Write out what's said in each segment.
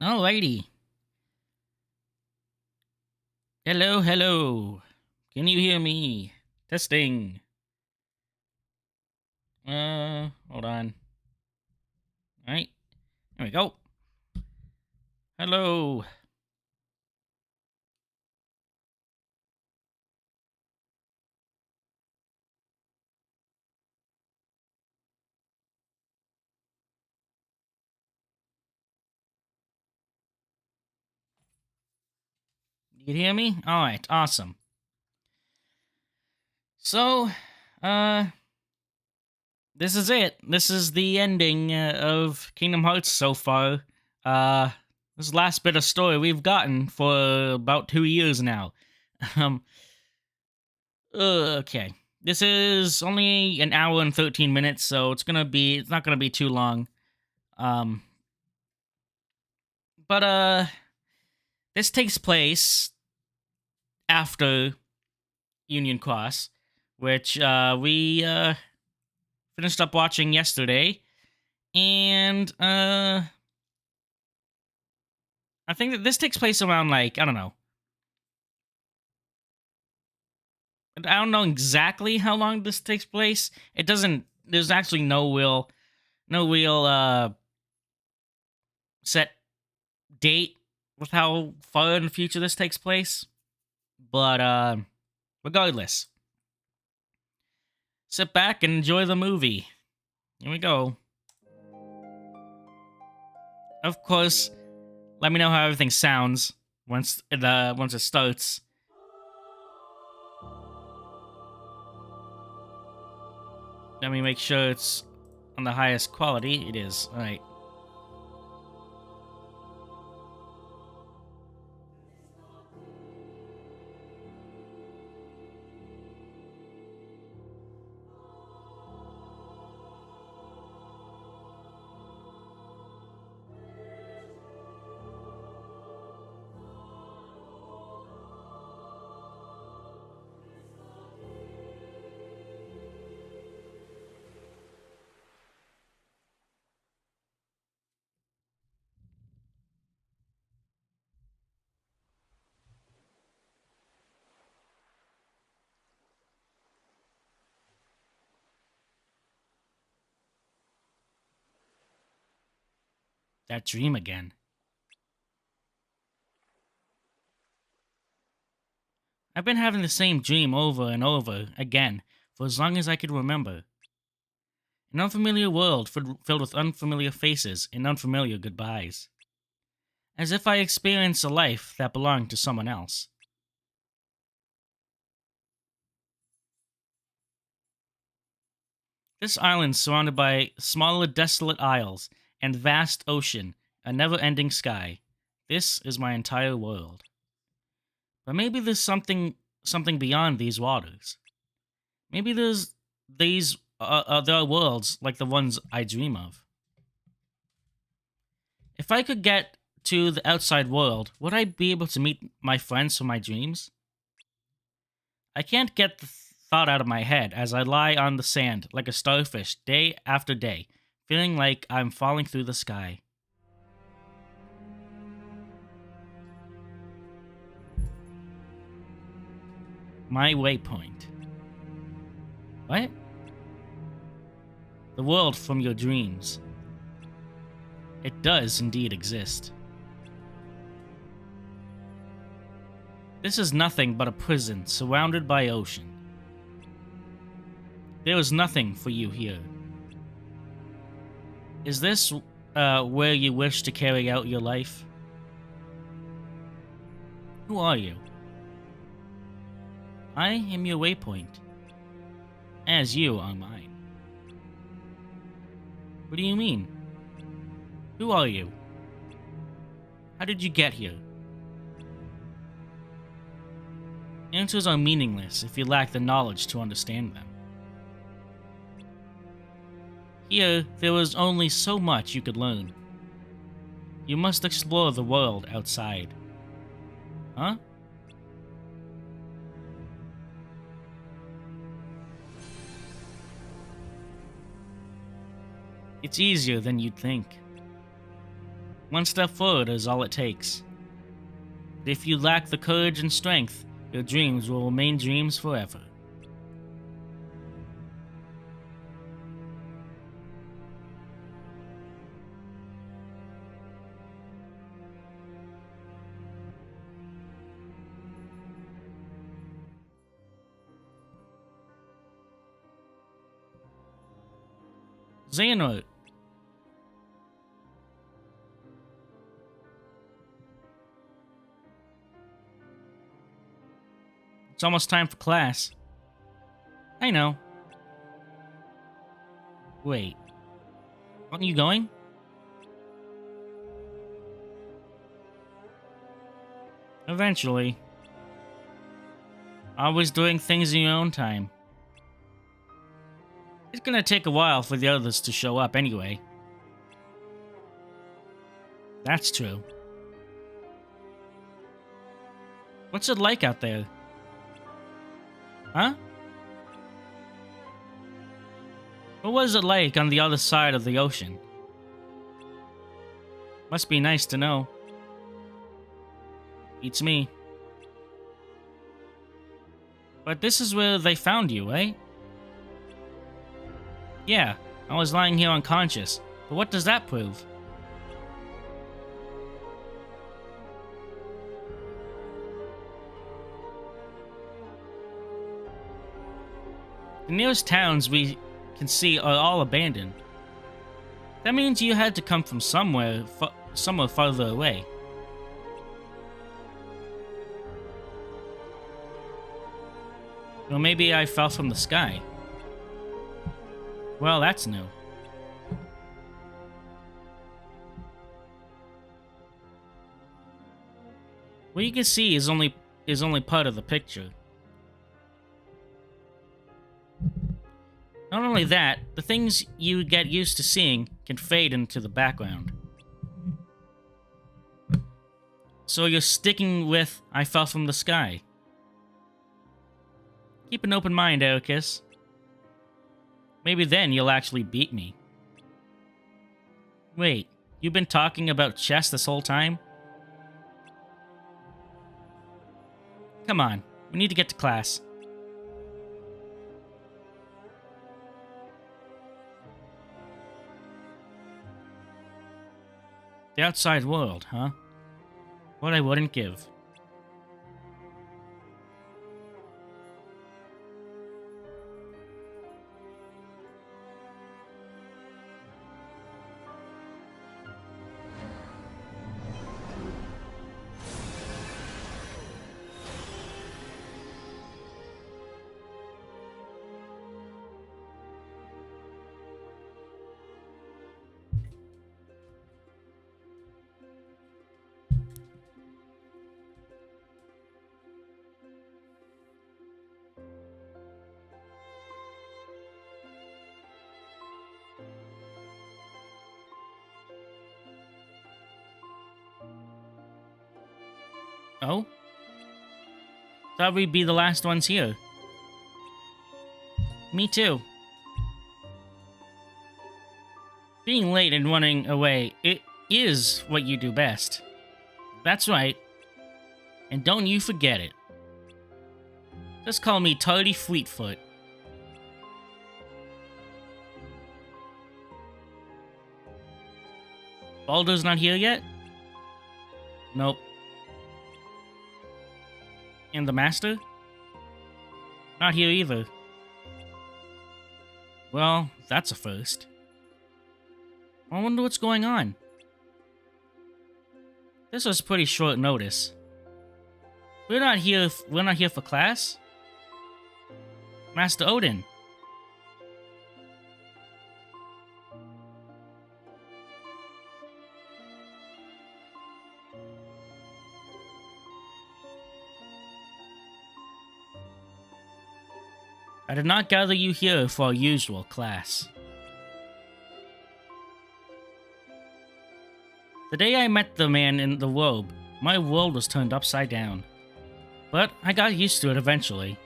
Alrighty. Hello, hello. Can you hear me? Testing. Hold on. Alright. There we go. Hello. You can hear me? Alright, awesome. So, uh, this is it. This is the ending of Kingdom Hearts so far. Uh, this last bit of story we've gotten for about 2 years now. Um, okay. This is only an hour and 13 minutes, so it's not gonna be too long. Um, but this takes place after Union Cross, which we finished up watching yesterday, and I think that this takes place around like I don't know. I don't know exactly how long this takes place. It doesn't. There's actually no real set date with how far in the future this takes place. But regardless, sit back and enjoy the movie. Here we go. Of course, let me know how everything sounds once it starts. Let me make sure it's on the highest quality. It is. All right. That dream again. I've been having the same dream over and over again for as long as I could remember. An unfamiliar world filled with unfamiliar faces and unfamiliar goodbyes. As if I experienced a life that belonged to someone else. This island surrounded by smaller desolate isles and vast ocean, a never-ending sky. This is my entire world. But maybe there's something beyond these waters. Maybe there's these there are worlds like the ones I dream of. If I could get to the outside world, would I be able to meet my friends from my dreams? I can't get the thought out of my head as I lie on the sand like a starfish day after day, feeling like I'm falling through the sky. My waypoint. What? The world from your dreams. It does indeed exist. This is nothing but a prison surrounded by ocean. There is nothing for you here. Is this where you wish to carry out your life? Who are you? I am your waypoint, as you are mine. What do you mean? Who are you? How did you get here? Answers are meaningless if you lack the knowledge to understand them. Here, there is only so much you could learn. You must explore the world outside. Huh? It's easier than you'd think. One step forward is all it takes. But if you lack the courage and strength, your dreams will remain dreams forever. Xehanort. It's almost time for class. I know. Wait. Aren't you going? Eventually. Always doing things in your own time. It's gonna take a while for the others to show up anyway. That's true. What's it like out there? Huh? What was it like on the other side of the ocean? Must be nice to know. Beats me. But this is where they found you, right? Yeah, I was lying here unconscious, but what does that prove? The nearest towns we can see are all abandoned. That means you had to come from somewhere farther away. Or maybe I fell from the sky. Well, that's new. What you can see is only part of the picture. Not only that, the things you get used to seeing can fade into the background. So you're sticking with I fell from the sky. Keep an open mind, Eraqus. Maybe then you'll actually beat me. Wait, you've been talking about chess this whole time? Come on, we need to get to class. The outside world, huh? What I wouldn't give. Oh? Thought we'd be the last ones here. Me too. Being late and running away, it is what you do best. That's right. And don't you forget it. Just call me Tardy Fleetfoot. Baldur's not here yet? Nope. And the Master? Not here either. Well, that's a first. I wonder what's going on. This was pretty short notice. We're not here for class? Master Odin. I did not gather you here for our usual class. The day I met the man in the robe, my world was turned upside down. But I got used to it eventually.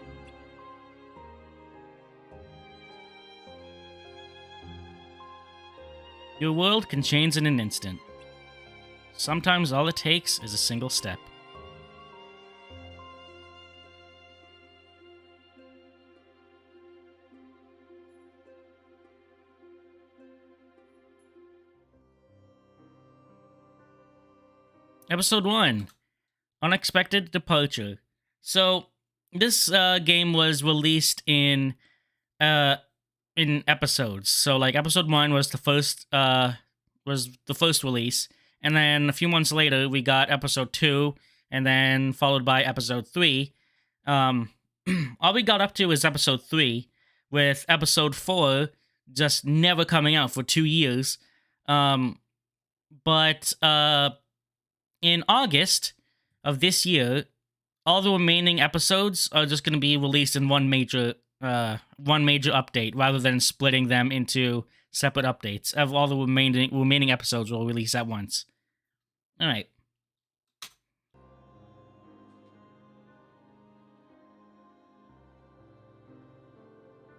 Your world can change in an instant. Sometimes all it takes is a single step. Episode 1, Unexpected Departure. So, this game was released in episodes. So, like, episode 1 was the first release, and then a few months later we got episode 2, and then followed by episode 3. All we got up to is episode 3, with episode 4 just never coming out for 2 years. But in August of this year, all the remaining episodes are just going to be released in one major update, rather than splitting them into separate updates. All the remaining episodes will release at once. All right.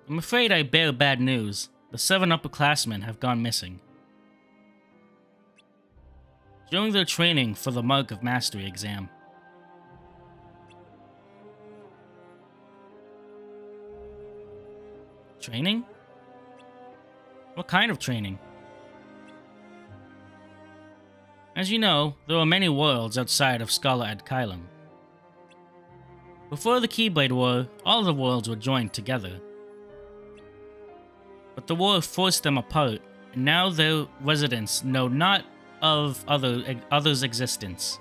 I'm afraid I bear bad news. The 7 upperclassmen have gone missing. During their training for the Mark of Mastery exam. Training? What kind of training? As you know, there are many worlds outside of Scholar Ad Kylum. Before the Keyblade War, all the worlds were joined together. But the war forced them apart, and now their residents know not of others' existence.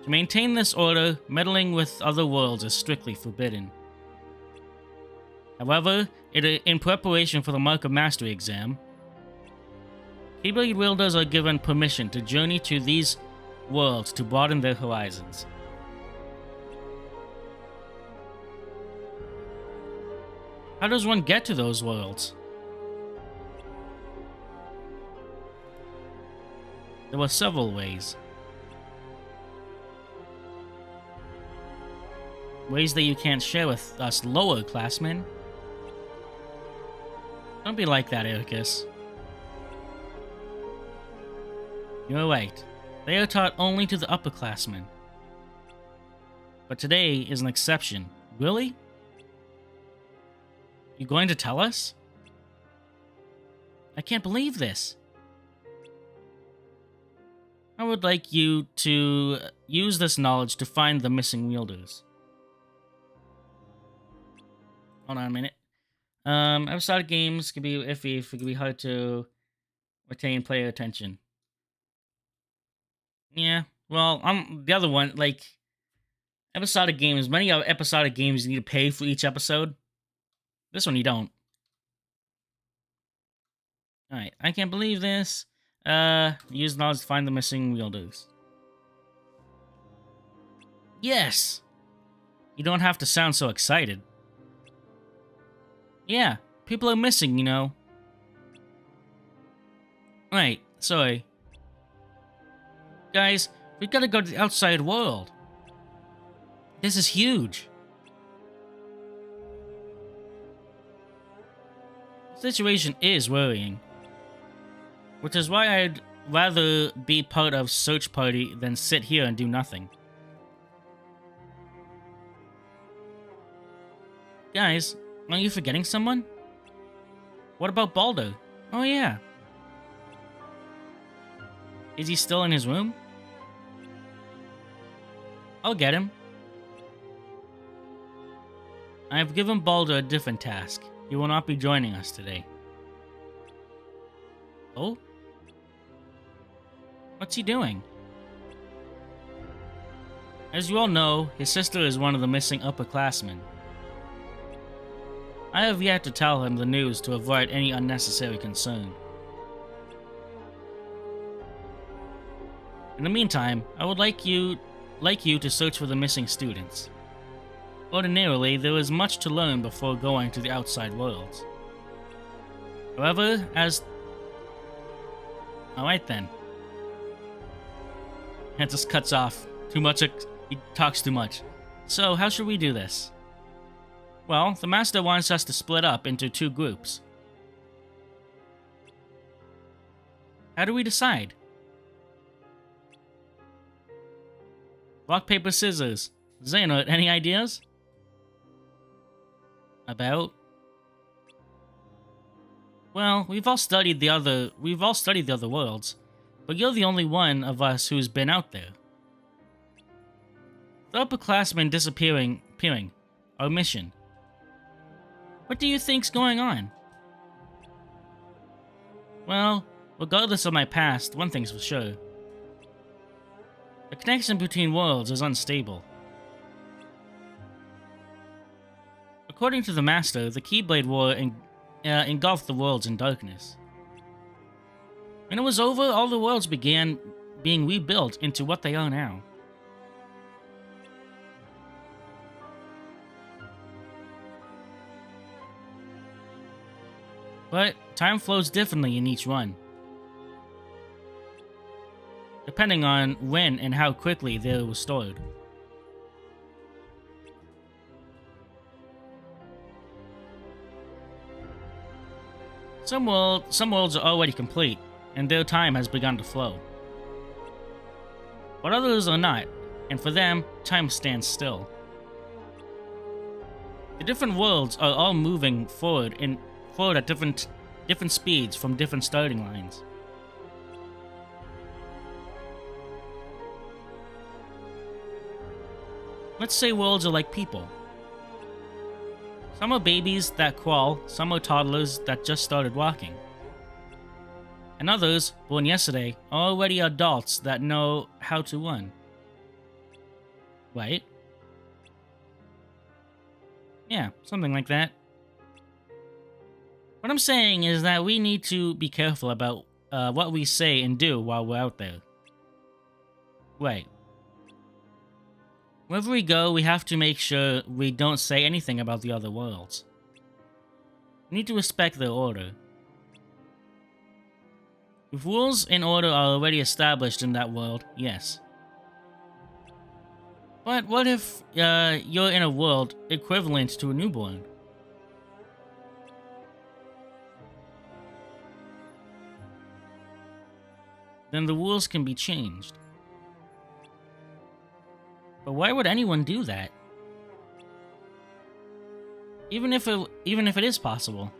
To maintain this order, meddling with other worlds is strictly forbidden. However, in preparation for the Mark of Mastery exam, Keyblade wielders are given permission to journey to these worlds to broaden their horizons. How does one get to those worlds? There were several ways. Ways that you can't share with us lower classmen. Don't be like that, Ericus. You're right. They are taught only to the upperclassmen. But today is an exception. Really? You going to tell us? I can't believe this. I would like you to use this knowledge to find the missing wielders. Hold on a minute. Episodic games can be iffy if it can be hard to retain player attention. Yeah, well, the other one, like, episodic games, many episodic games you need to pay for each episode. This one you don't. Alright, I can't believe this. Use knowledge to find the missing wielders. Yes! You don't have to sound so excited. Yeah, people are missing, you know. Right, sorry. Guys, we gotta go to the outside world. This is huge. The situation is worrying. Which is why I'd rather be part of search party than sit here and do nothing. Guys, are you forgetting someone? What about Balder? Oh yeah. Is he still in his room? I'll get him. I have given Balder a different task. He will not be joining us today. Oh? What's he doing? As you all know, his sister is one of the missing upperclassmen. I have yet to tell him the news to avoid any unnecessary concern. In the meantime, I would like you to search for the missing students. Ordinarily, there is much to learn before going to the outside worlds. However, Alright then. It just cuts off. He talks too much. So, how should we do this? Well, the Master wants us to split up into 2 groups. How do we decide? Rock, paper, scissors. Xehanort, any ideas? About? Well, we've all studied the other worlds, but you're the only one of us who's been out there. The upperclassmen disappearing, our mission. What do you think's going on? Well, regardless of my past, one thing's for sure. The connection between worlds is unstable. According to the Master, the Keyblade War engulfed the worlds in darkness. When it was over, all the worlds began being rebuilt into what they are now. But time flows differently in each run, depending on when and how quickly they were restored. Some worlds are already complete, and their time has begun to flow. But others are not, and for them, time stands still. The different worlds are all moving forward at different speeds from different starting lines. Let's say worlds are like people. Some are babies that crawl, some are toddlers that just started walking. And others, born yesterday, are already adults that know how to run. Right? Yeah, something like that. What I'm saying is that we need to be careful about what we say and do while we're out there. Right. Wherever we go, we have to make sure we don't say anything about the other worlds. We need to respect their order. If rules and order are already established in that world, yes. But what if you're in a world equivalent to a newborn? Then the rules can be changed. But why would anyone do that? Even if it is possible,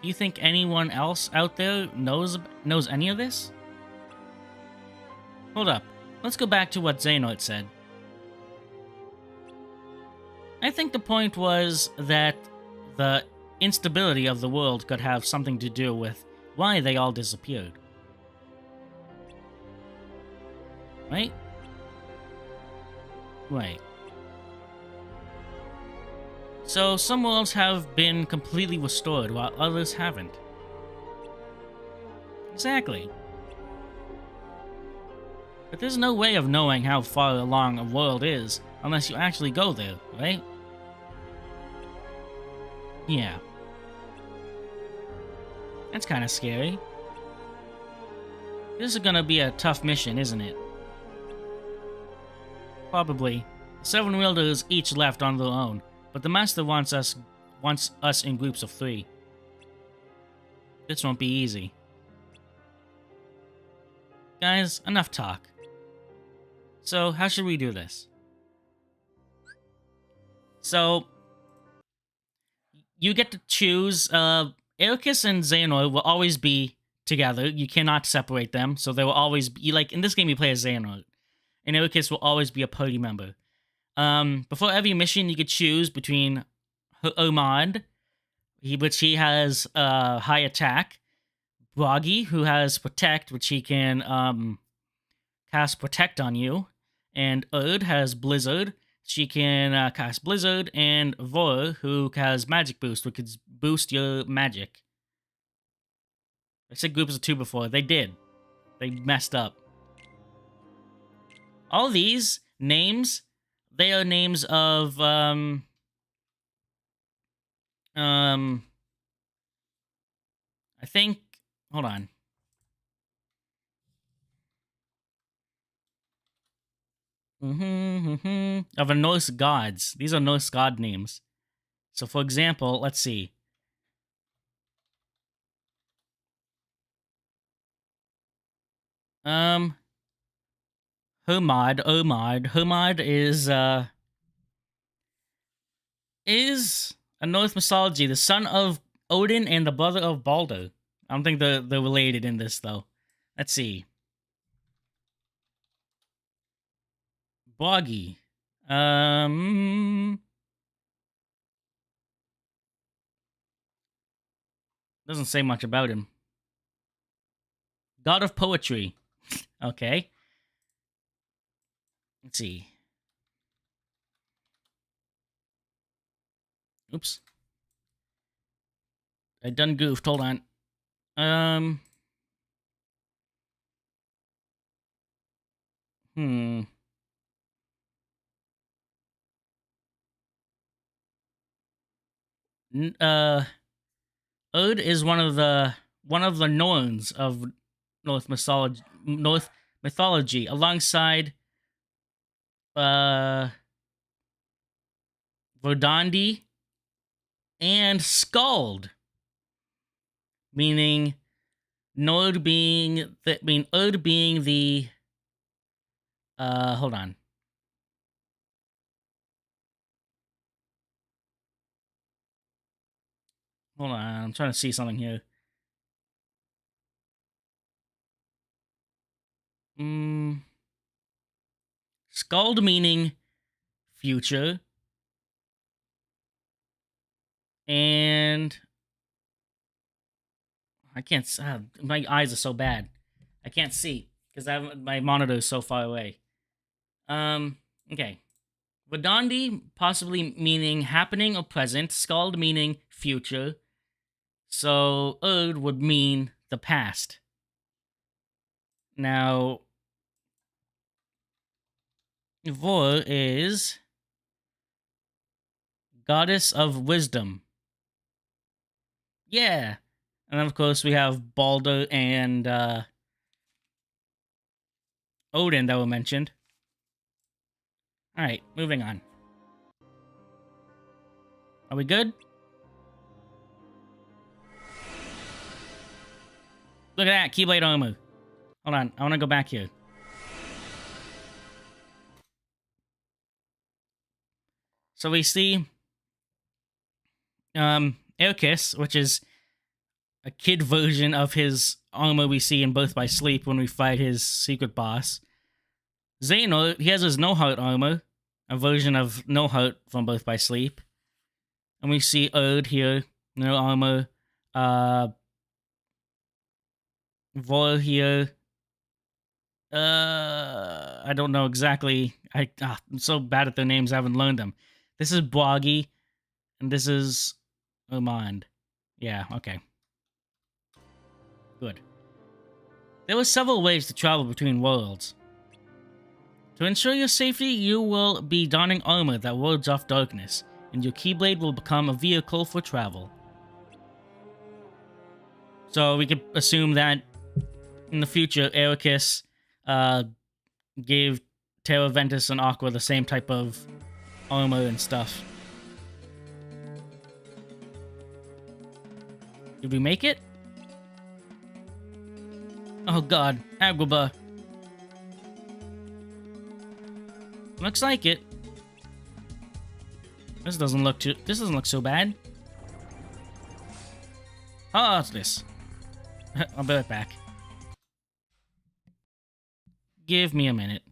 do you think anyone else out there knows any of this? Hold up. Let's go back to what Xehanort said. I think the point was that the instability of the world could have something to do with why they all disappeared. Right? Right. So some worlds have been completely restored while others haven't. Exactly. But there's no way of knowing how far along a world is unless you actually go there, right? Yeah. That's kind of scary. This is gonna be a tough mission, isn't it? Probably. The 7 wielders each left on their own, but the Master wants us in groups of 3. This won't be easy. Guys, enough talk. So, how should we do this? So, you get to choose. Eraqus and Xehanort will always be together. You cannot separate them, so they will always be, like, in this game you play as Xehanort, and Eraqus will always be a party member. Before every mission, you could choose between Hermod, which he has high attack, Bragi, who has protect, which he can cast protect on you, and Erd has blizzard, she can cast blizzard, and Vor, who has magic boost, which could boost your magic. I said groups of 2 before. They did. They messed up. All these names, they are names of I think, hold on. Of a Norse gods. These are Norse god names. So for example, let's see. Um, Hermod is a Norse mythology, the son of Odin and the brother of Balder. I don't think they're related in this though. Let's see. Bragi. Um, doesn't say much about him. God of poetry. Okay. Let's see. Oops. I done goofed. Hold on. Um. Hmm. N- uh. Od is one of the Norns of North mythology, alongside uh Verdandi and Skald, meaning Nord being the mean Od being the hold on. Hold on, I'm trying to see something here. Mm, Skald meaning future, and I can't. My eyes are so bad. I can't see because my monitor is so far away. Okay. Vadandi possibly meaning happening or present. Skald meaning future. So Erd would mean the past. Now, Vor is goddess of wisdom. Yeah. And of course, we have Balder and Odin that were mentioned. All right, moving on. Are we good? Look at that, Keyblade armor. Hold on, I want to go back here. So we see Erkis, which is a kid version of his armor we see in Birth by Sleep when we fight his secret boss. Xehanort, he has his No Heart armor, a version of No Heart from Birth by Sleep. And we see Erd here, no armor. Vor here. I don't know exactly. I'm so bad at their names, I haven't learned them. This is Bragi, and this is Urmand. Yeah, okay. Good. There were several ways to travel between worlds. To ensure your safety, you will be donning armor that wards off darkness, and your Keyblade will become a vehicle for travel. So we could assume that in the future, Ericus gave Terra Ventus and Aqua the same type of armor and stuff. Did we make it? Oh god, Agrabah. Looks like it. This doesn't look so bad. Oh, it's this. I'll be right back. Give me a minute.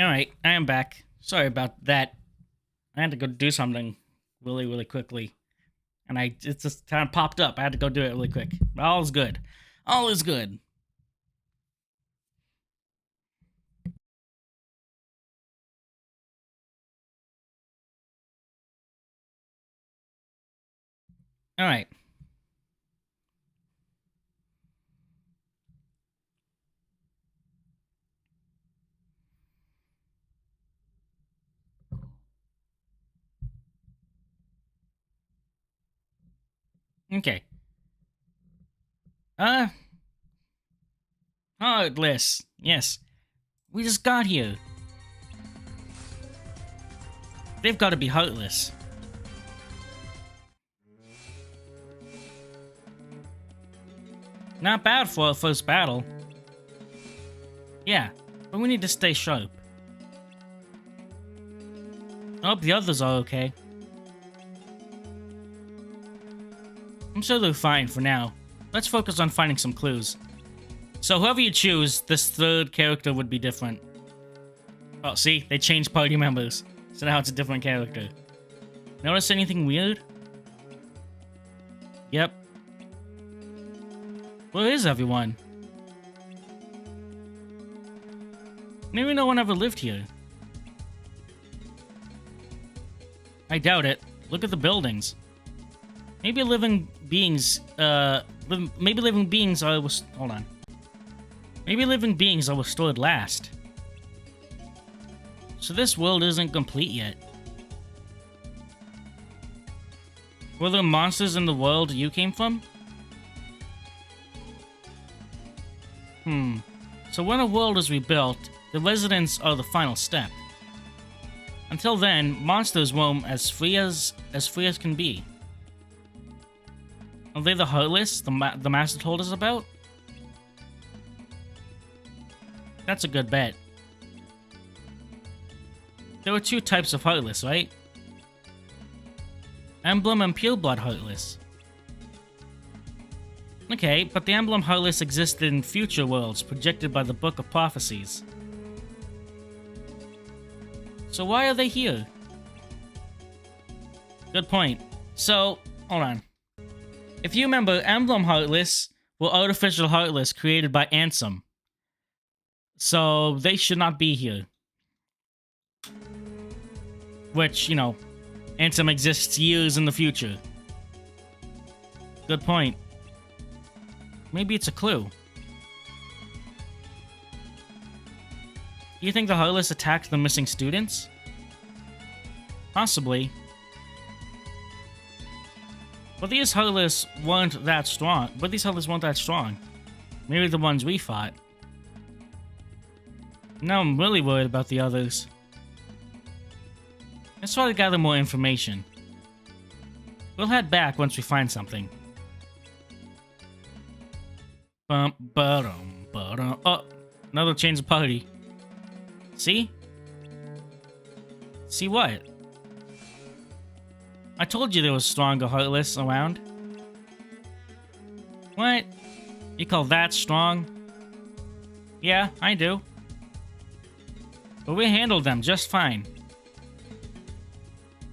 Alright, I am back. Sorry about that. I had to go do something really, really quickly. And it just kind of popped up. I had to go do it really quick. But all is good. All is good. Alright. Okay. Uh, Heartless. Yes. We just got here. They've got to be heartless. Not bad for our first battle. Yeah, but we need to stay sharp. I hope the others are okay. I'm sure they're fine for now. Let's focus on finding some clues. So whoever you choose, this third character would be different. Oh, see? They changed party members. So now it's a different character. Notice anything weird? Yep. Where is everyone? Maybe no one ever lived here. I doubt it. Look at the buildings. Maybe living beings, maybe living beings are, hold on. Maybe living beings are restored last. So this world isn't complete yet. Were there monsters in the world you came from? So when a world is rebuilt, the residents are the final step. Until then, monsters roam as free as can be. Are they the Heartless the master told us about? That's a good bet. There were two types of Heartless, right? Emblem and Pureblood Heartless. Okay, but the Emblem Heartless existed in future worlds projected by the Book of Prophecies. So why are they here? Good point. So, hold on. If you remember, Emblem Heartless were artificial Heartless created by Ansem. So they should not be here. Which, you know, Ansem exists years in the future. Good point. Maybe it's a clue. Do you think the Heartless attacked the missing students? Possibly. But these Heartless weren't that strong. Maybe the ones we fought. Now I'm really worried about the others. Let's try to gather more information. We'll head back once we find something. Oh, another change of party. See? See what? I told you there was stronger Heartless around. What? You call that strong? Yeah, I do. But we handled them just fine.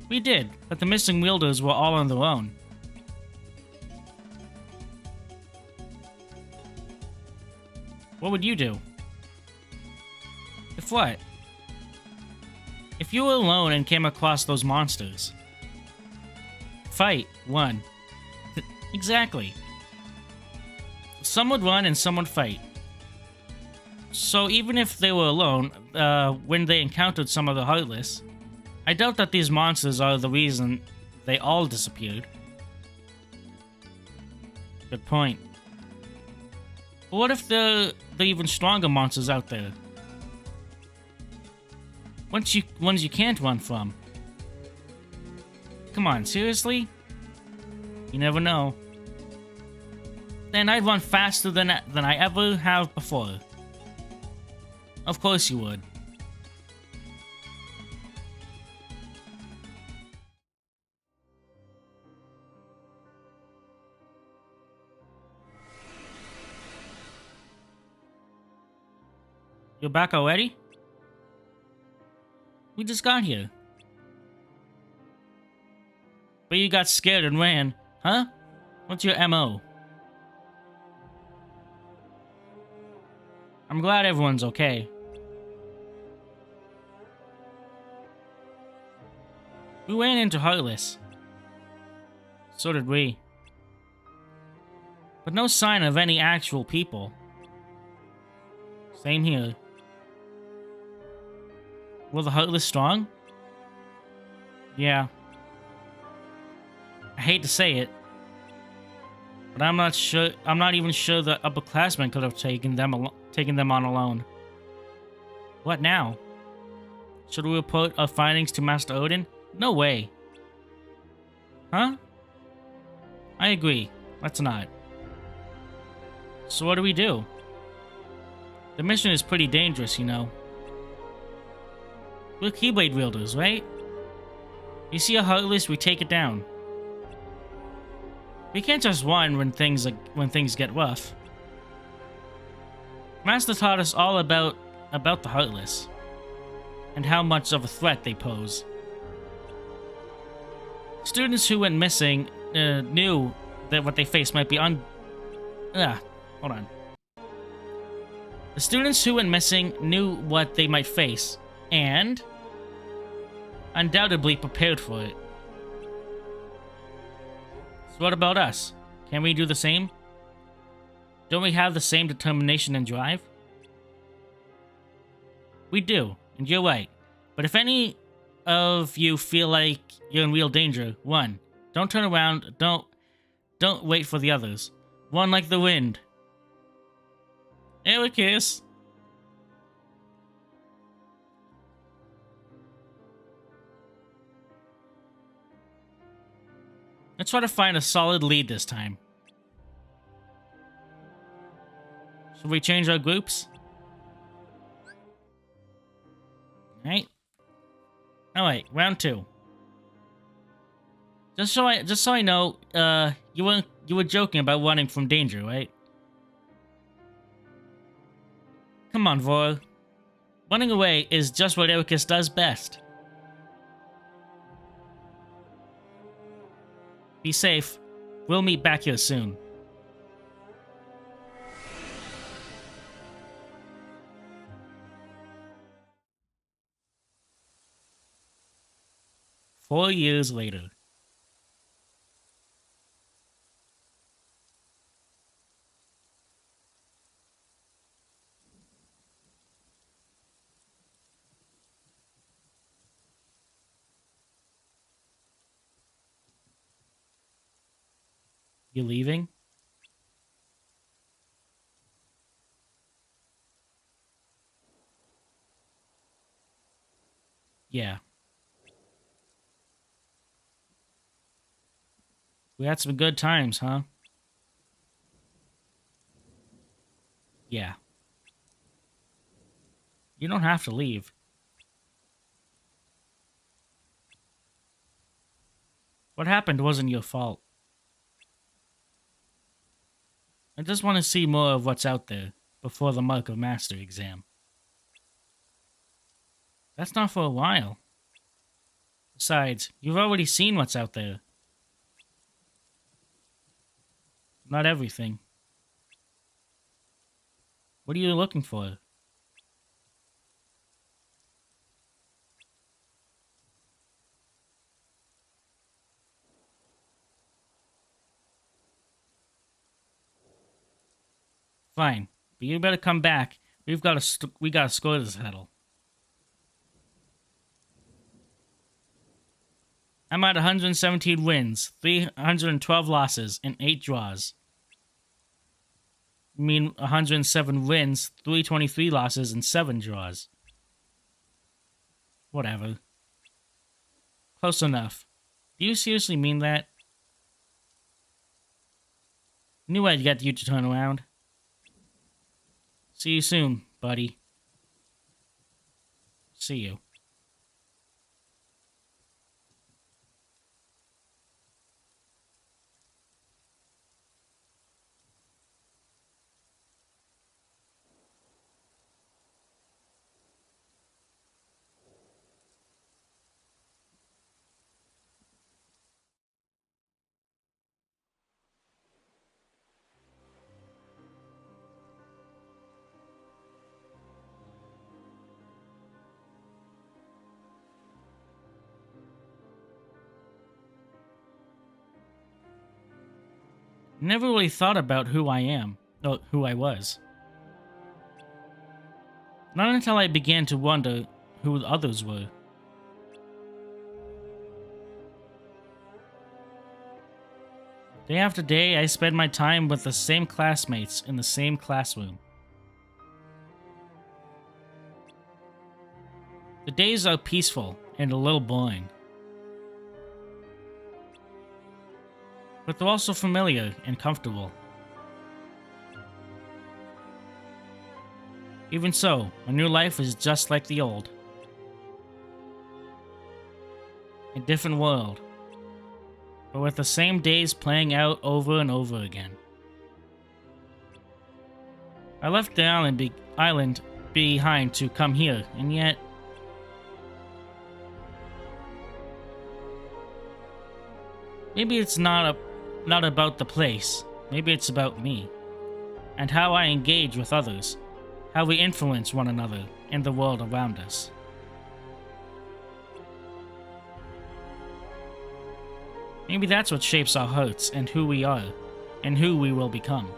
We did, but the missing wielders were all on their own. What would you do? If what? If you were alone and came across those monsters. Fight. One. Exactly. Some would run and some would fight. So even if they were alone, when they encountered some of the Heartless, I doubt that these monsters are the reason they all disappeared. Good point. But what if there are even stronger monsters out there? Ones you can't run from. Come on, seriously? You never know. Then I'd run faster than I ever have before. Of course you would. You're back already? We just got here. But you got scared and ran, huh? What's your MO? I'm glad everyone's okay. We ran into Heartless. So did we. But no sign of any actual people. Same here. Were the Heartless strong? Yeah. I hate to say it, but I'm not sure. I'm not even sure the upperclassmen could have taken them on alone. What now? Should we report our findings to Master Odin? No way. Huh? I agree. Let's not. So what do we do? The mission is pretty dangerous, you know. We're Keyblade wielders, right? You see a Heartless, we take it down. We can't just run when things get rough. Master taught us all about the Heartless and how much of a threat they pose. Students who went missing knew that what they faced might be hold on. The students who went missing knew what they might face and undoubtedly prepared for it. So what about us? Can we do the same? Don't we have the same determination and drive? We do, and you're right. But if any of you feel like you're in real danger, run. Don't turn around. Don't wait for the others. Run like the wind. Ericus. Let's try to find a solid lead this time. Should we change our groups? Alright, round 2. Just so I know, you were joking about running from danger, right? Come on, Vor. Running away is just what Ericus does best. Be safe. We'll meet back here soon. Four years later. You leaving? Yeah. We had some good times, huh? Yeah. You don't have to leave. What happened wasn't your fault. I just want to see more of what's out there before the Mark of Master exam. That's not for a while. Besides, you've already seen what's out there. Not everything. What are you looking for? Fine, but you better come back. We got a score to settle. I'm at 117 wins, 312 losses, and 8 draws. I mean 107 wins, 323 losses, and 7 draws. Whatever. Close enough. Do you seriously mean that? Knew I'd get you to turn around. See you soon, buddy. See you. Never really thought about who I am, or who I was. Not until I began to wonder who the others were. Day after day, I spent my time with the same classmates in the same classroom. The days are peaceful and a little boring. But they're also familiar and comfortable. Even so, a new life is just like the old. A different world, but with the same days playing out over and over again. I left the island behind to come here, and yet... maybe it's not about the place. Maybe it's about me. And how I engage with others. How we influence one another and the world around us. Maybe that's what shapes our hearts and who we are, and who we will become.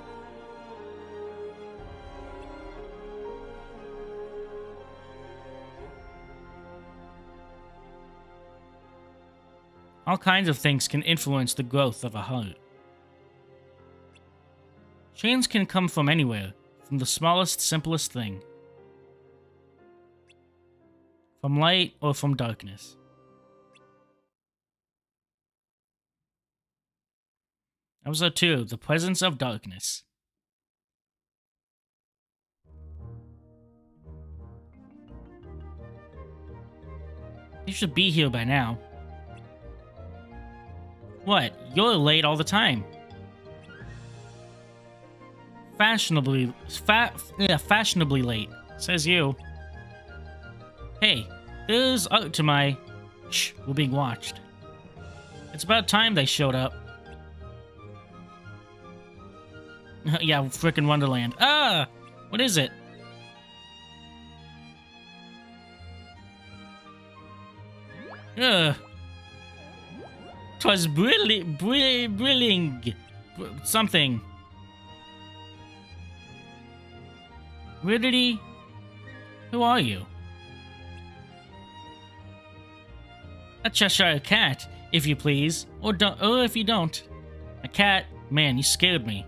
All kinds of things can influence the growth of a heart. Change can come from anywhere, from the smallest, simplest thing. From light or from darkness. Episode 2, The Presence of Darkness. You should be here by now. What? You're late all the time. Fashionably late, says you. Hey, there's art to my... Shh, we're being watched. It's about time they showed up. Yeah, frickin' Wonderland. Ah! What is it? Ugh. 'Twas brilling. Something. Riddity? Who are you? A Cheshire Cat, if you please. Or if you don't. A cat? Man, you scared me.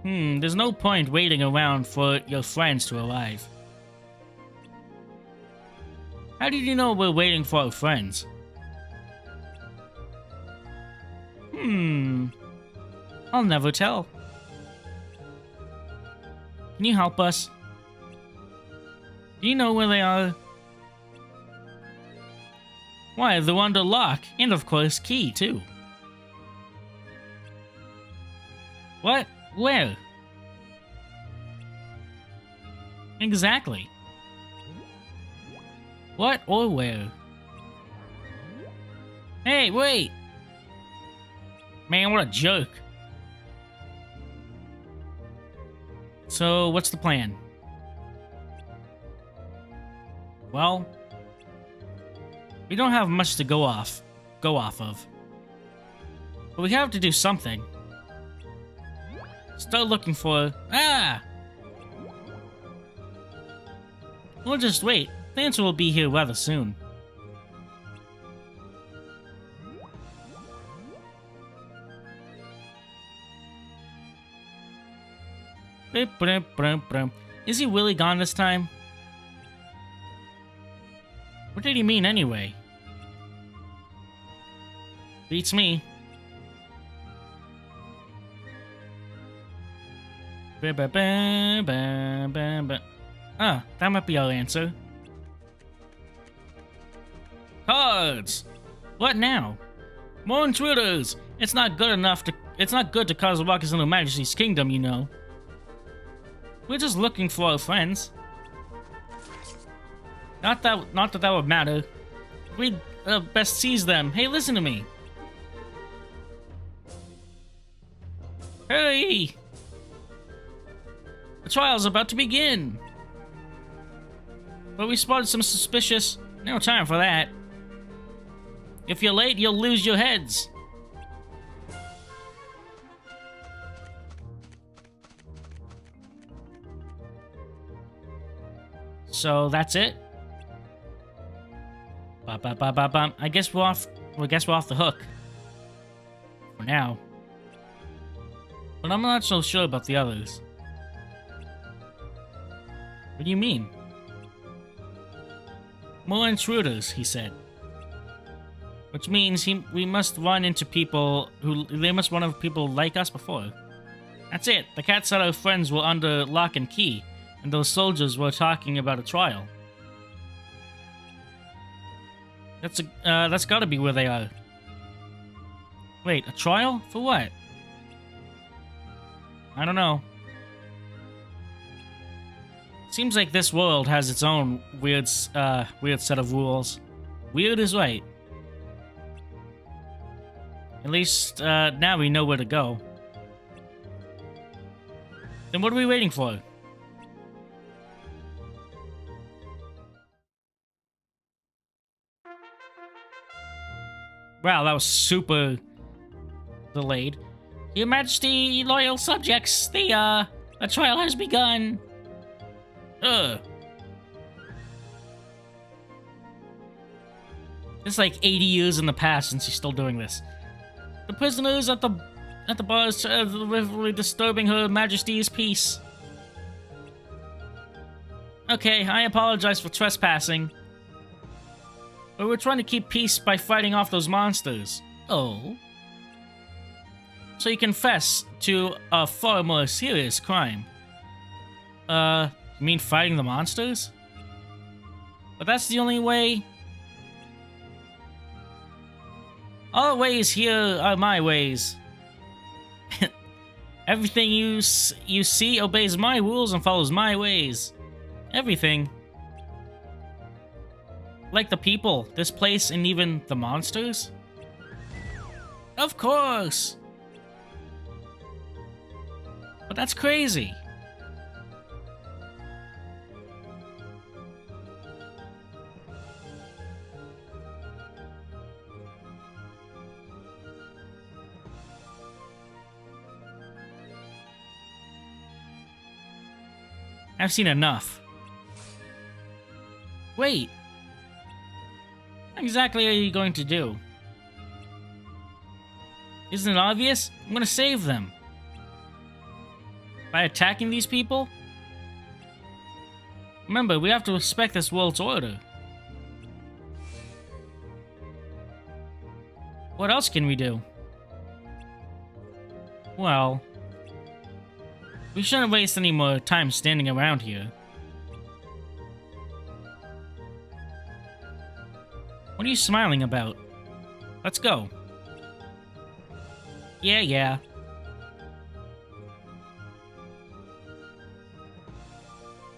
There's no point waiting around for your friends to arrive. How did you know we're waiting for our friends? I'll never tell. Can you help us? Do you know where they are? Why, they're under lock, and of course, key, too. What? Where? Exactly. What or where? Hey, wait! Man, what a jerk. So, what's the plan? Well, we don't have much to go off of. But we have to do something. Start looking for... Ah! We'll just wait. The answer will be here rather soon. Is he really gone this time? What did he mean anyway? Beats me. Ah, that might be our answer. Cards! What now? More intruders! It's not good to cause ruckus in Her Majesty's kingdom, you know. We're just looking for our friends. Not that that would matter. We'd best seize them. Hey, listen to me. Hurry! The trial's about to begin. But we spotted some suspicious... No time for that. If you're late, you'll lose your heads. So that's it? Ba-ba-ba-ba-bum. I guess we're off. I guess we're off the hook. For now. But I'm not so sure about the others. What do you mean? More intruders, he said. Which means we must run into people they must run into people like us before. That's it. The cat said our friends were under lock and key, and those soldiers were talking about a trial. That's gotta be where they are. Wait, a trial? For what? I don't know. Seems like this world has its own weird set of rules. Weird is right. At least, now we know where to go. Then what are we waiting for? Wow, that was super delayed. Your Majesty, loyal subjects, the trial has begun. Ugh. It's like 80 years in the past since he's still doing this. The prisoners at the bars are really disturbing Her Majesty's peace. Okay, I apologize for trespassing. But we're trying to keep peace by fighting off those monsters. Oh. So you confess to a far more serious crime. You mean fighting the monsters? But that's the only way. All ways here are my ways. Everything you see obeys my rules and follows my ways. Everything. Like the people, this place, and even the monsters? Of course! But that's crazy. I've seen enough. Wait. What exactly are you going to do? Isn't it obvious? I'm gonna save them. By attacking these people? Remember, we have to respect this world's order. What else can we do? Well, we shouldn't waste any more time standing around here. What are you smiling about? Let's go. Yeah.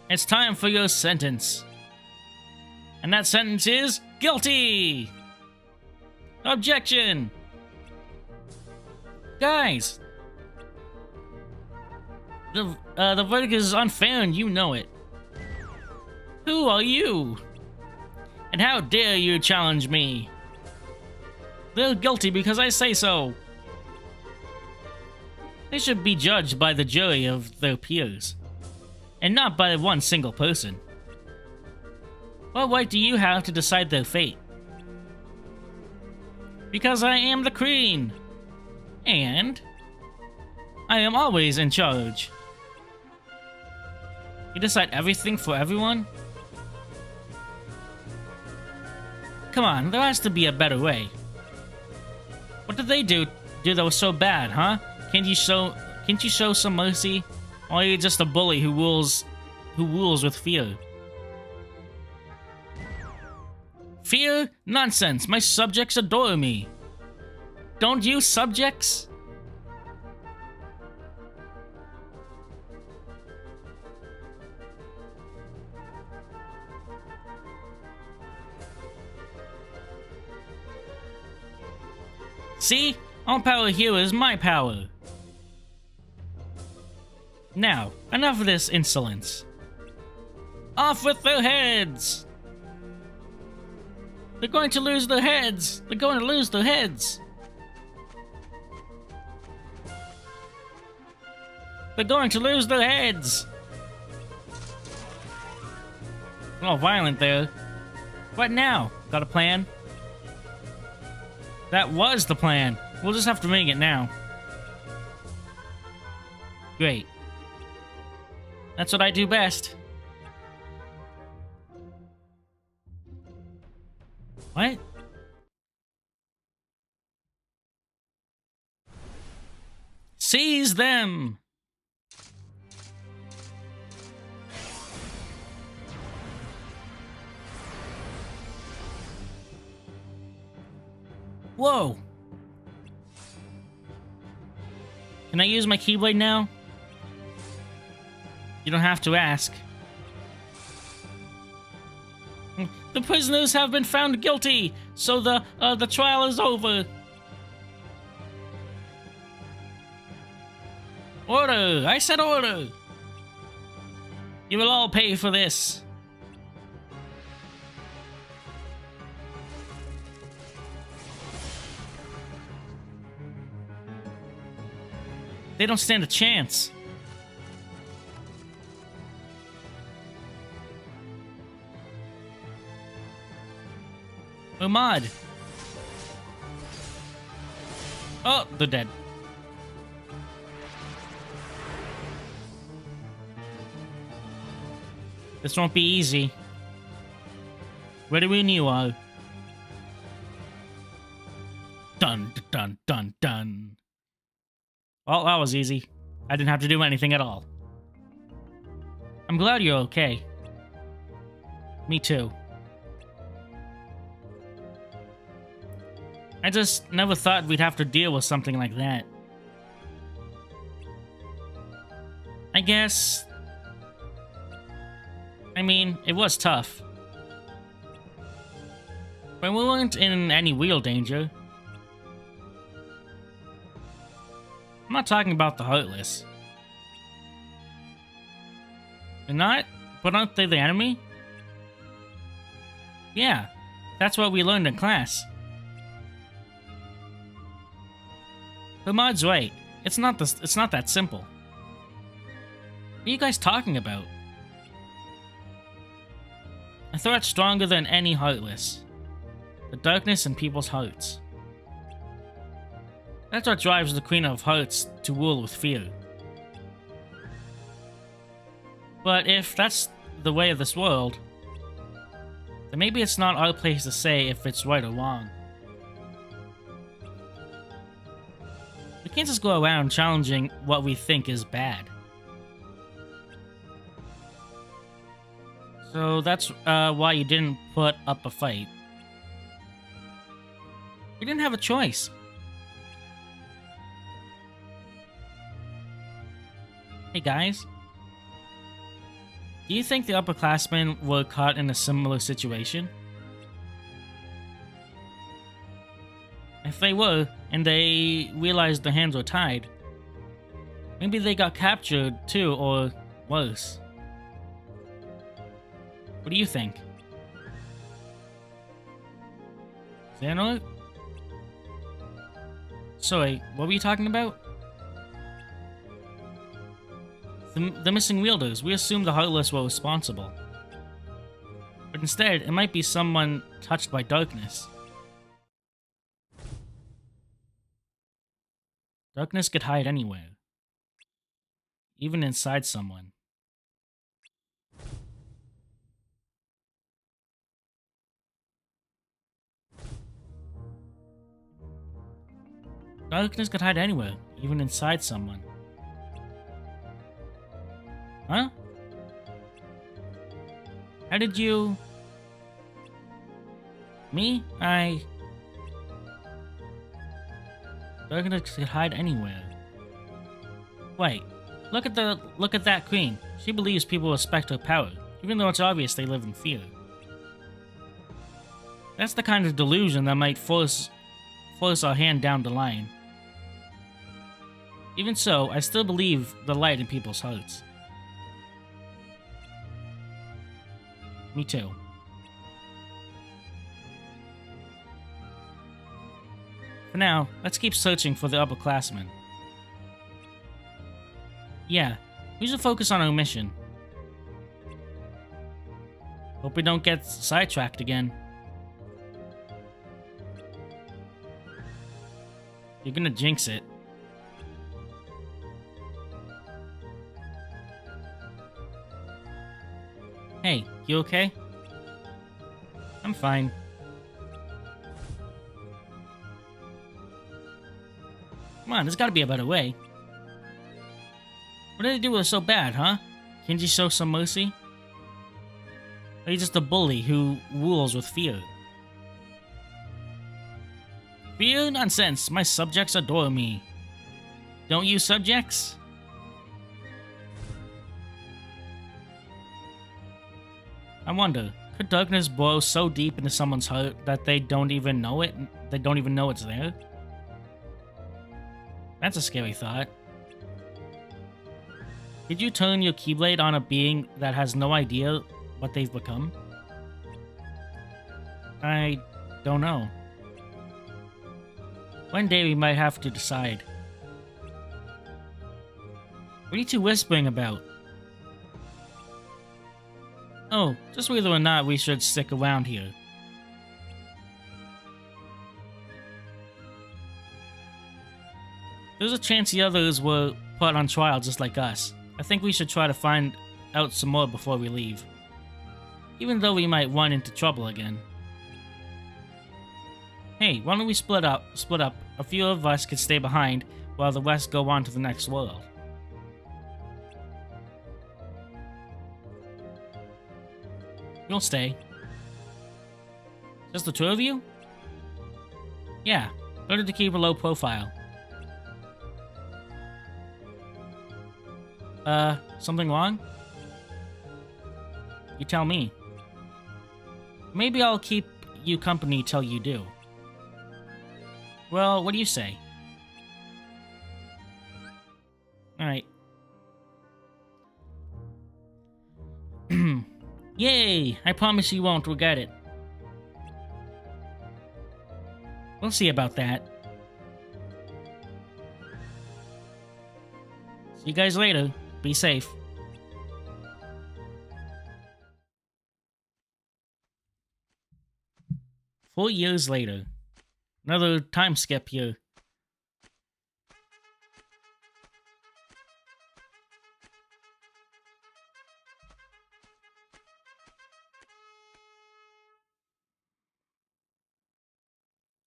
It's time for your sentence. And that sentence is guilty! Objection! Guys! The verdict is unfair and you know it. Who are you? And how dare you challenge me? They're guilty because I say so. They should be judged by the jury of their peers, and not by one single person. What right do you have to decide their fate? Because I am the queen, and I am always in charge. You decide everything for everyone? Come on, there has to be a better way. What did they do that was so bad, huh? Can't you show some mercy? Or are you just a bully who rules with fear? Fear? Nonsense! My subjects adore me! Don't you, subjects? See? All power here is my power. Now, enough of this insolence. Off with their heads! They're going to lose their heads! They're going to lose their heads! They're going to lose their heads! A little violent there. What now? Got a plan? That was the plan. We'll just have to make it now. Great. That's what I do best. What? Seize them! Whoa! Can I use my Keyblade now? You don't have to ask. The prisoners have been found guilty, so the trial is over. Order! I said order! You will all pay for this. They don't stand a chance. Ahmad. Oh, they're dead. This won't be easy. Ready when you are. Dun, dun, dun, dun. Well, that was easy. I didn't have to do anything at all. I'm glad you're okay. Me too. I just never thought we'd have to deal with something like that. I guess... I mean, it was tough. But we weren't in any real danger. I'm not talking about the Heartless. They're not? But aren't they the enemy? Yeah, that's what we learned in class. Ahmad's right. It's not that simple. What are you guys talking about? A threat stronger than any Heartless. The darkness in people's hearts. That's what drives the Queen of Hearts to rule with fear. But if that's the way of this world, then maybe it's not our place to say if it's right or wrong. We can't just go around challenging what we think is bad. So that's why you didn't put up a fight. You didn't have a choice. Hey guys. Do you think the upperclassmen were caught in a similar situation? If they were, and they realized their hands were tied, maybe they got captured too, or worse. What do you think? Xehanort? Sorry, what were you talking about? The missing wielders. We assumed the Heartless were responsible. But instead, it might be someone touched by darkness. Darkness could hide anywhere. Even inside someone. Darkness could hide anywhere, even inside someone. Huh? How did you... Me? Darkness could hide anywhere. Wait, look at that queen. She believes people respect her power, even though it's obvious they live in fear. That's the kind of delusion that might force our hand down the line. Even so, I still believe the light in people's hearts. Me too. For now, let's keep searching for the upperclassmen. Yeah, we should focus on our mission. Hope we don't get sidetracked again. You're gonna jinx it. Hey, you okay? I'm fine. Come on, there's gotta be a better way. What did they do with us so bad, huh? Can't you show some mercy? Or are you just a bully who rules with fear? Fear? Nonsense. My subjects adore me. Don't you, subjects? I wonder, could darkness burrow so deep into someone's heart that they don't even know it? They don't even know it's there? That's a scary thought. Did you turn your Keyblade on a being that has no idea what they've become? I don't know. One day we might have to decide. What are you two whispering about? Oh, just whether or not we should stick around here. There's a chance the others were put on trial just like us. I think we should try to find out some more before we leave. Even though we might run into trouble again. Hey, why don't we split up? A few of us could stay behind while the rest go on to the next world. You'll stay. Just the two of you? Yeah, better to keep a low profile. Something wrong? You tell me. Maybe I'll keep you company till you do. Well, what do you say? Alright. Yay! I promise you won't regret it. We'll see about that. See you guys later. Be safe. Four years later. Another time skip here.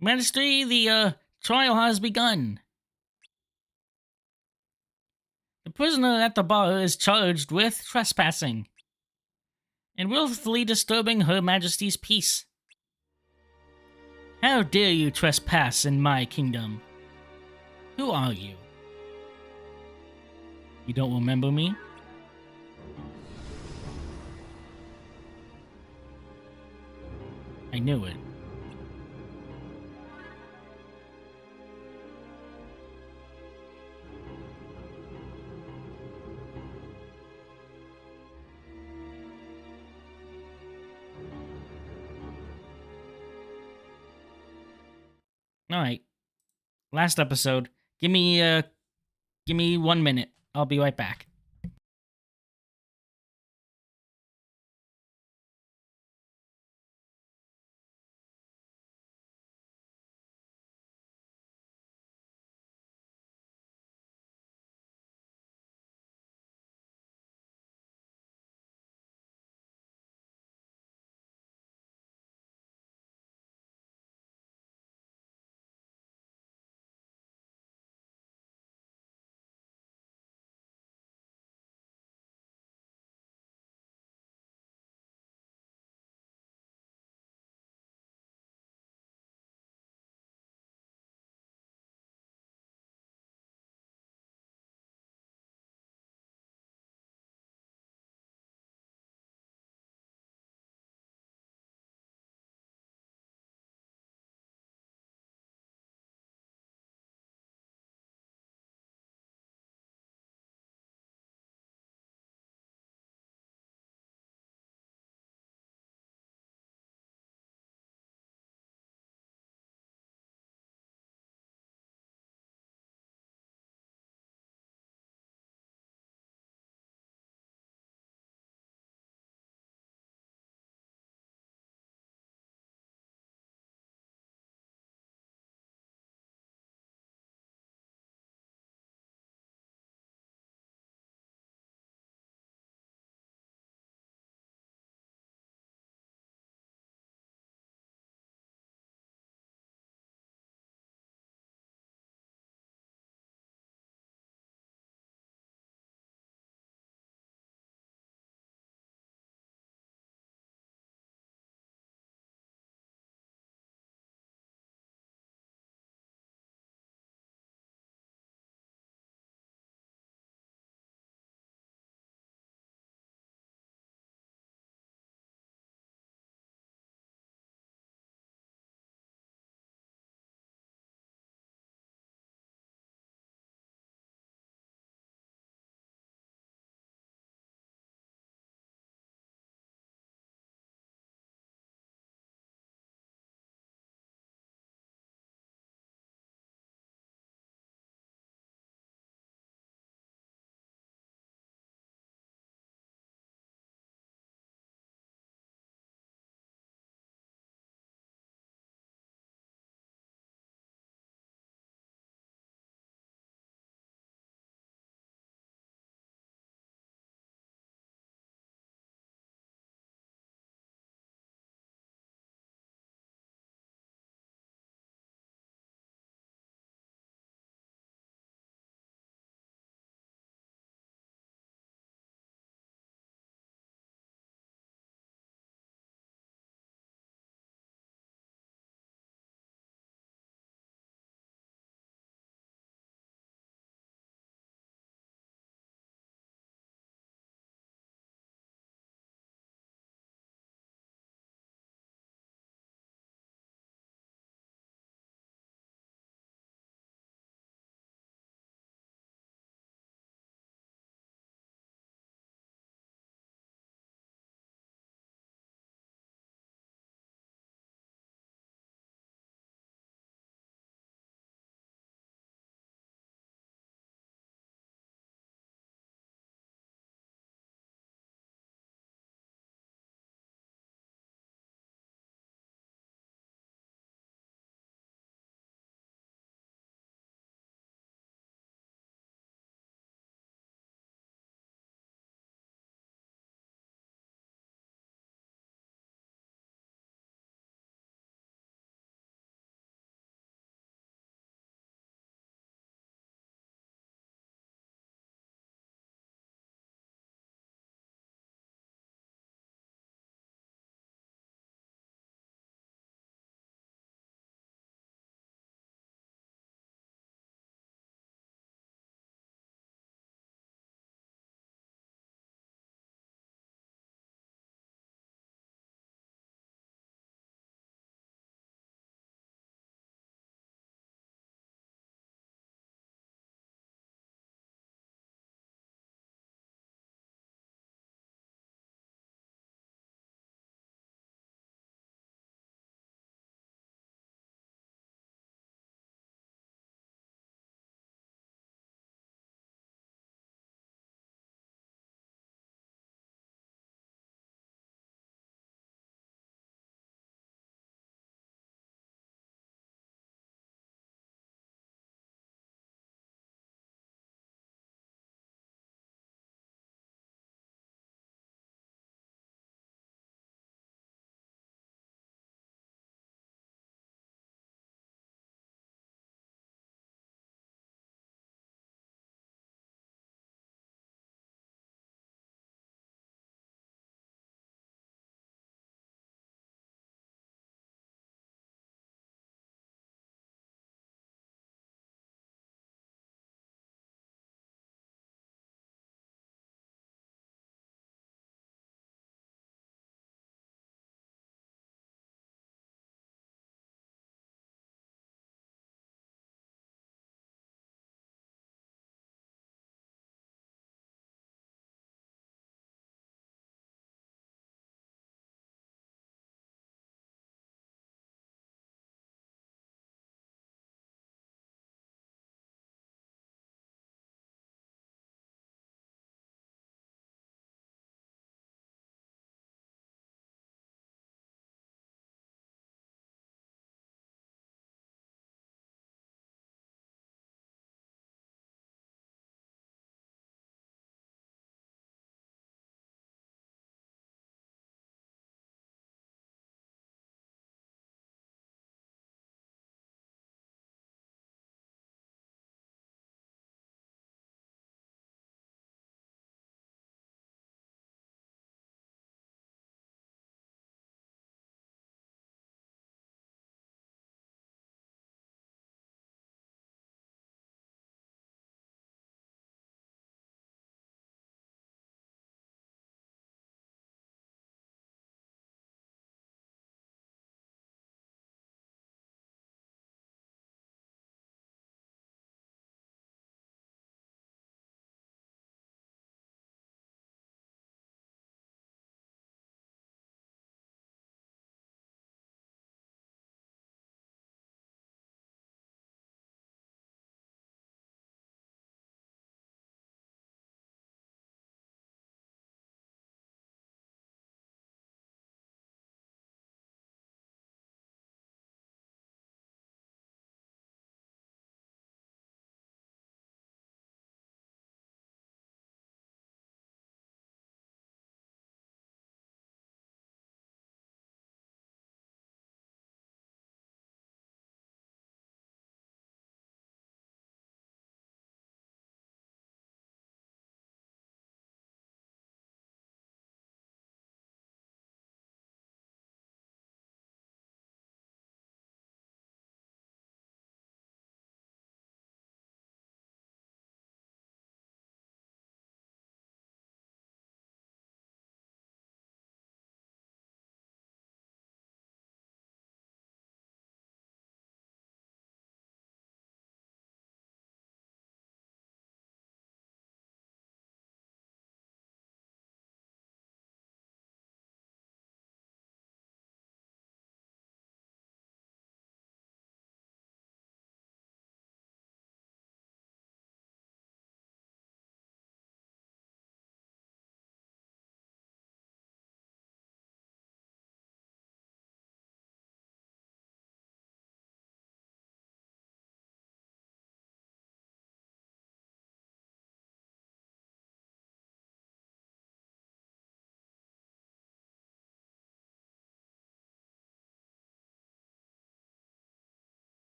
Majesty, the trial has begun. The prisoner at the bar is charged with trespassing and willfully disturbing Her Majesty's peace. How dare you trespass in my kingdom? Who are you? You don't remember me? I knew it. Alright. Last episode. Give me 1 minute. I'll be right back.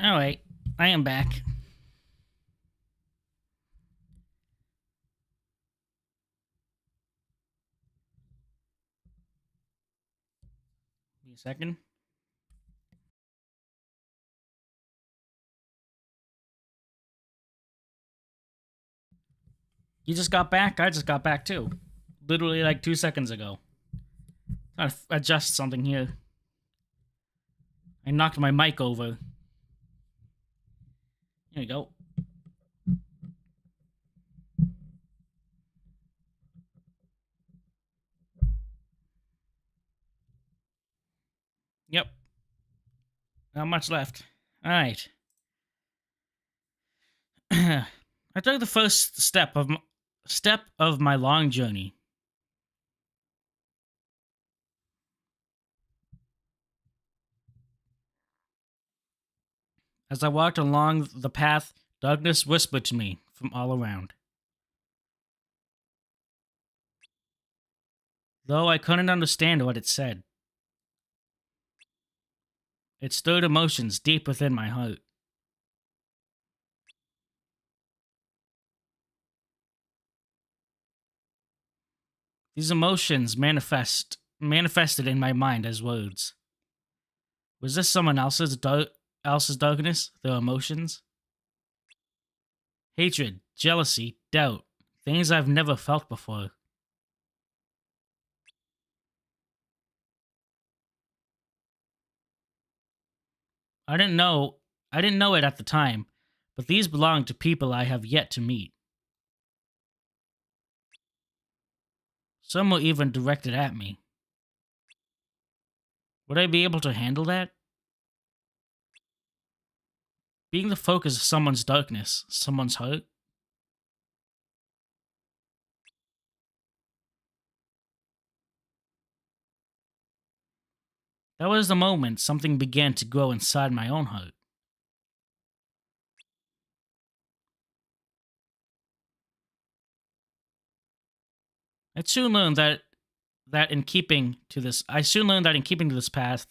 Alright, I am back. Give me a second. You just got back? I just got back too. Literally like 2 seconds ago. Trying to adjust something here. I knocked my mic over. There you go. Yep. Not much left. Alright. I took the first step of my long journey. As I walked along the path, darkness whispered to me from all around. Though I couldn't understand what it said. It stirred emotions deep within my heart. These emotions manifested in my mind as words. Was this someone else's darkness, their emotions? Hatred, jealousy, doubt, things I've never felt before. I didn't know it at the time, but these belong to people I have yet to meet. Some were even directed at me. Would I be able to handle that? Being the focus of someone's darkness, someone's hurt? That was the moment something began to grow inside my own heart. I soon learned that in keeping to this path,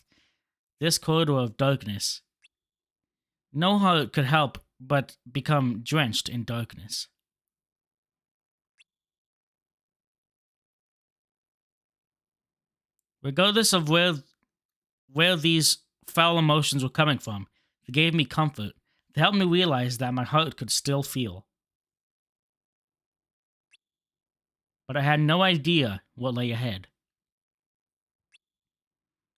this corridor of darkness, no heart could help but become drenched in darkness. Regardless of where these foul emotions were coming from, they gave me comfort. They helped me realize that my heart could still feel. But I had no idea what lay ahead.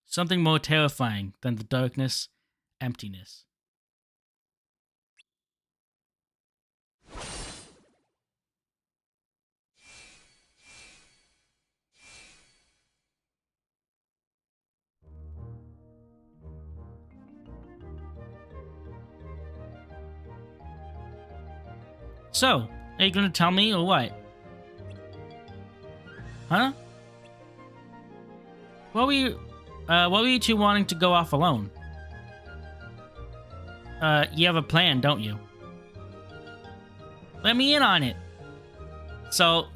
Something more terrifying than the darkness, emptiness. So, are you gonna tell me or what? Huh? What were you two wanting to go off alone? You have a plan, don't you? Let me in on it. So,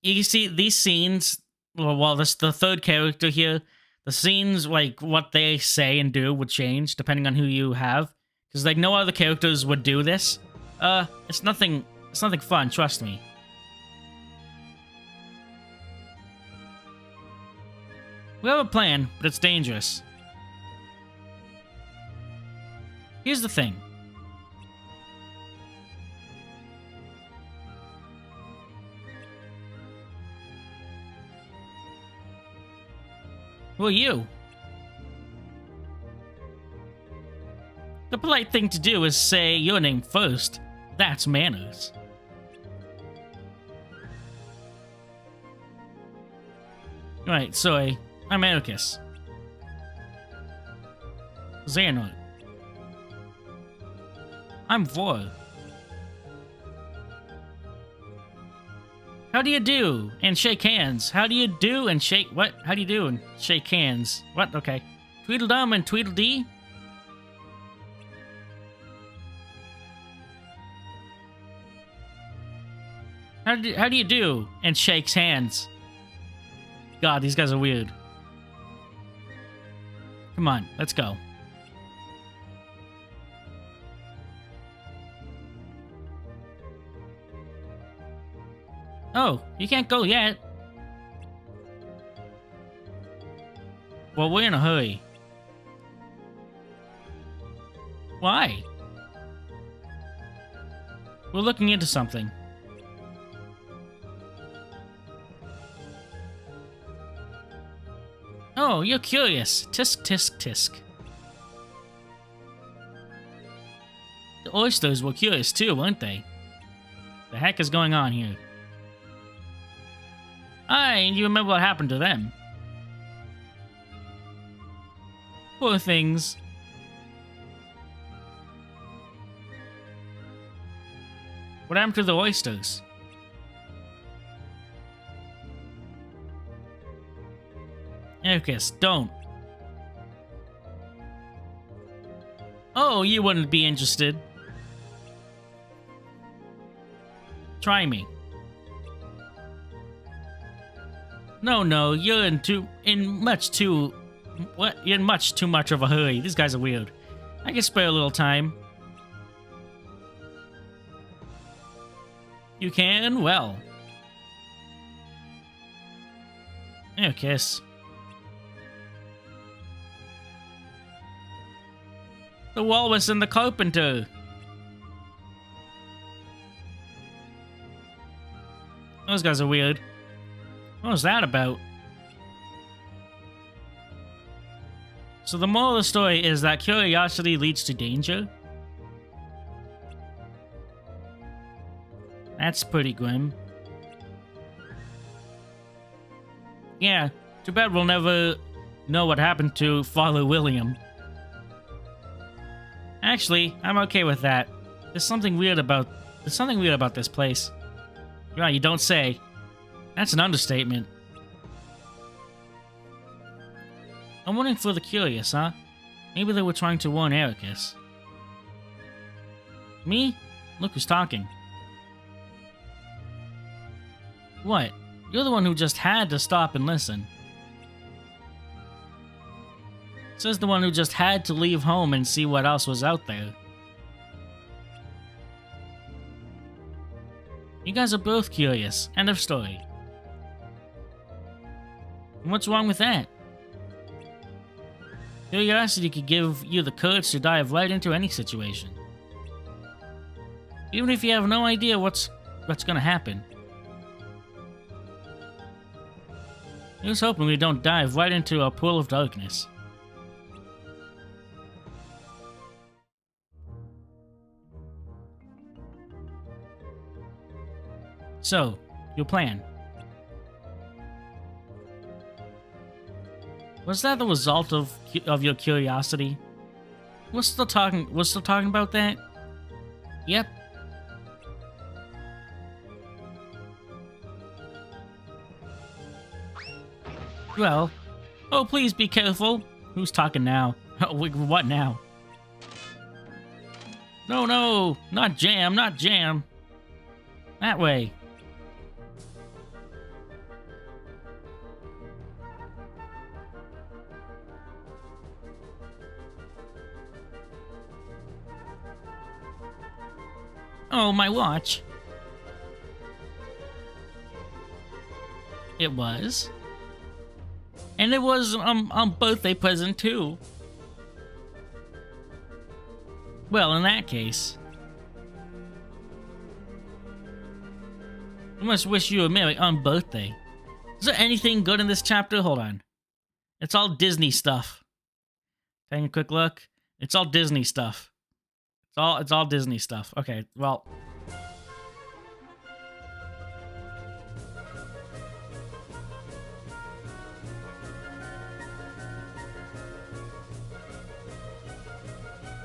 you see these scenes, well, this the third character here, the scenes, like, what they say and do would change depending on who you have. Because, like, no other characters would do this. It's nothing fun, trust me. We have a plan, but it's dangerous. Here's the thing. Who are you? The polite thing to do is say your name first. That's manners. Right, sorry. I'm Ericus. Xehanort. I'm Vor. How do you do? And shake hands. How do you do? And shake... What? How do you do? And shake hands. What? Okay. Tweedledum and Tweedledee? How do you do? And shakes hands. God, these guys are weird. Come on, let's go. Oh, you can't go yet. Well, we're in a hurry. Why? We're looking into something. Oh, you're curious. Tisk, tisk, tisk. The oysters were curious too, weren't they? The heck is going on here? You remember what happened to them? Poor things. What happened to the oysters? Ericus, don't. Oh, you wouldn't be interested. Try me. No, you're in much too much of a hurry. These guys are weird. I can spare a little time. You can? Well. Ericus. The walrus and the carpenter. Those guys are weird. What was that about? So the moral of the story is that curiosity leads to danger? That's pretty grim. Yeah, too bad we'll never know what happened to Father William. Actually, I'm okay with that. There's something weird about this place. Yeah, you don't say. That's an understatement. I'm wondering for the curious, huh? Maybe they were trying to warn Ericus. Me? Look who's talking. What? You're the one who just had to stop and listen. Says the one who just had to leave home and see what else was out there. You guys are both curious. End of story. And what's wrong with that? Curiosity could give you the courage to dive right into any situation. Even if you have no idea what's gonna happen. Here's hoping we don't dive right into a pool of darkness. So, your plan. Was that the result of your curiosity? We're still talking about that? Yep. Well, oh please be careful. Who's talking now? What now? No, not jam, not jam. That way. Oh, my watch. It was. And it was birthday present too. Well, in that case, I must wish you a merry birthday. Is there anything good in this chapter? Hold on. It's all Disney stuff. Taking a quick look. It's all Disney stuff. It's all Disney stuff. Okay, well.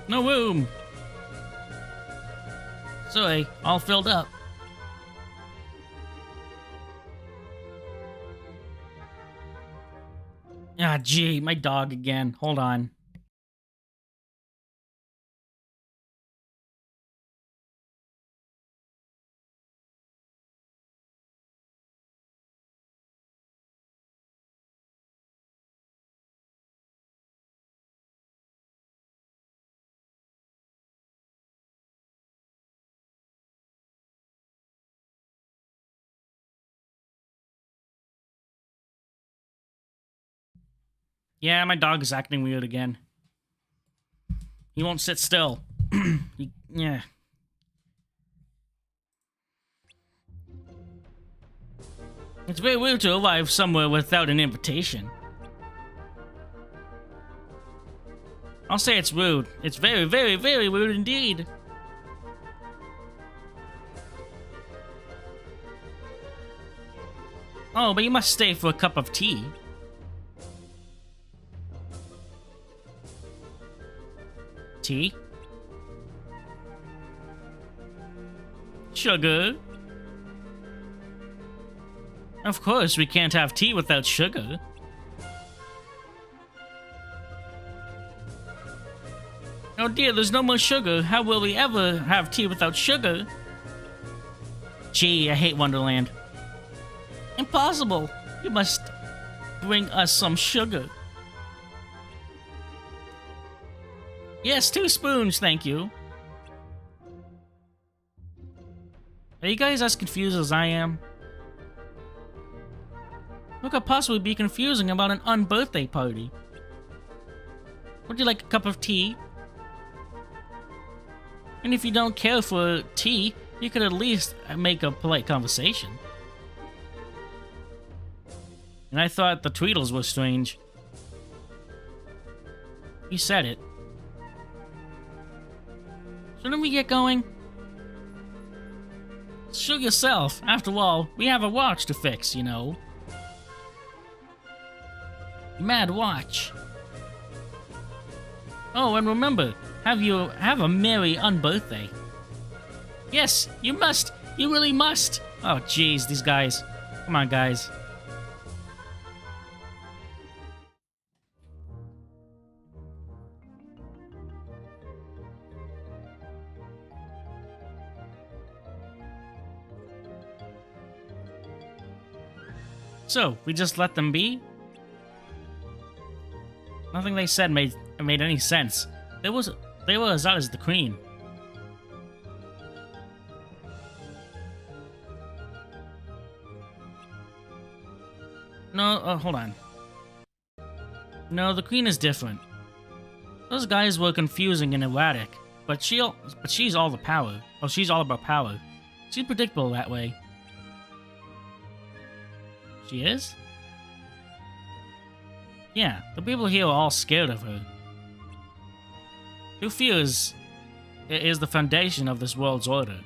No room. Sorry, all filled up. Ah, gee, my dog again. Hold on. Yeah, my dog is acting weird again. He won't sit still. Yeah. It's very weird to arrive somewhere without an invitation. I'll say it's rude. It's very, very, very rude indeed. Oh, but you must stay for a cup of tea. Tea? Sugar? Of course, we can't have tea without sugar. Oh dear, there's no more sugar. How will we ever have tea without sugar? Gee, I hate Wonderland. Impossible! You must bring us some sugar. Yes, 2 spoons, thank you. Are you guys as confused as I am? What could possibly be confusing about an unbirthday party? Would you like a cup of tea? And if you don't care for tea, you could at least make a polite conversation. And I thought the Tweedles were strange. You said it. Shouldn't we get going? Suit yourself. After all, we have a watch to fix, you know. Mad watch. Oh, and remember, have a merry unbirthday. Yes, you must. You really must. Oh, jeez, these guys. Come on, guys. So, we just let them be? Nothing they said made any sense. They were as odd as the Queen. No, hold on. No, the Queen is different. Those guys were confusing and erratic, but she's all the power. Oh, she's all about power. She's predictable that way. She is? Yeah, the people here are all scared of her. Who fears is the foundation of this world's order?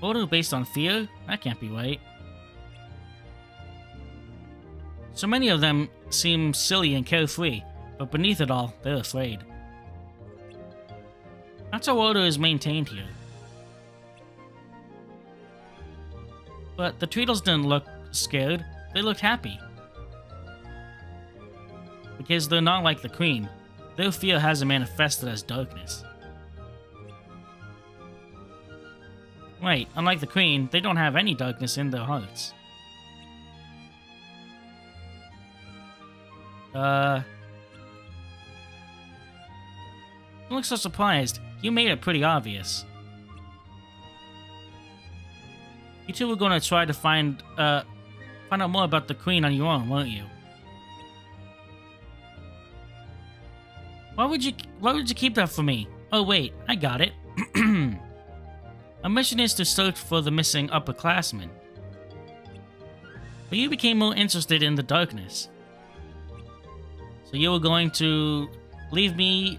Order based on fear? That can't be right. So many of them seem silly and carefree, but beneath it all, they're afraid. That's how order is maintained here. But the Tweedles didn't look scared, they looked happy. Because they're not like the Queen. Their fear hasn't manifested as darkness. Wait, unlike the Queen, they don't have any darkness in their hearts. Don't look so surprised. You made it pretty obvious. You two were gonna try to find out more about the Queen on your own, weren't you? Why would you keep that for me? Oh wait, I got it. Our mission is to search for the missing upperclassmen. But you became more interested in the darkness. So you were going to leave me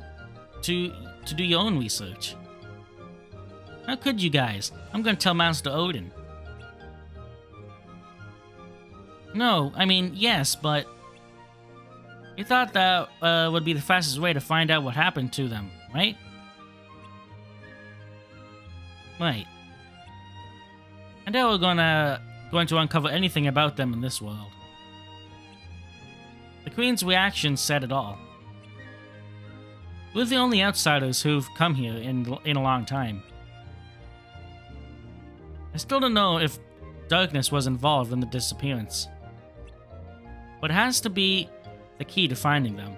to do your own research. How could you guys? I'm gonna tell Master Odin. No, I mean, yes, but you thought that would be the fastest way to find out what happened to them, right? Right. I doubt we're going to uncover anything about them in this world. The Queen's reaction said it all. We're the only outsiders who've come here in a long time. I still don't know if darkness was involved in the disappearance. But it has to be the key to finding them.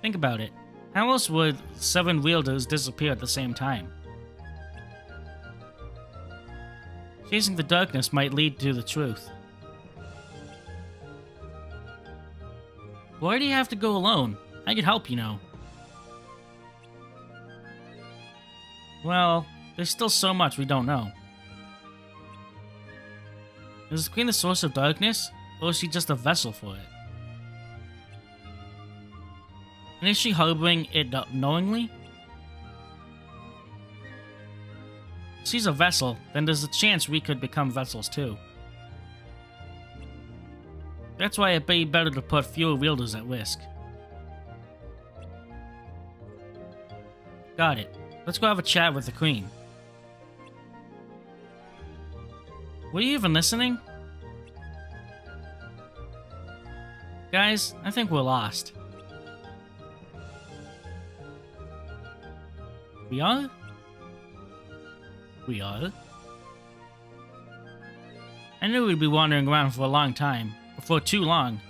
Think about it. How else would 7 wielders disappear at the same time? Chasing the darkness might lead to the truth. Why do you have to go alone? I could help, you know. Well, there's still so much we don't know. Is the Queen the source of darkness, or is she just a vessel for it? And is she harboring it knowingly? If she's a vessel, then there's a chance we could become vessels too. That's why it'd be better to put fewer wielders at risk. Got it. Let's go have a chat with the Queen. Were you even listening? Guys, I think we're lost. We are? We are? I knew we'd be wandering around for a long time. For too long.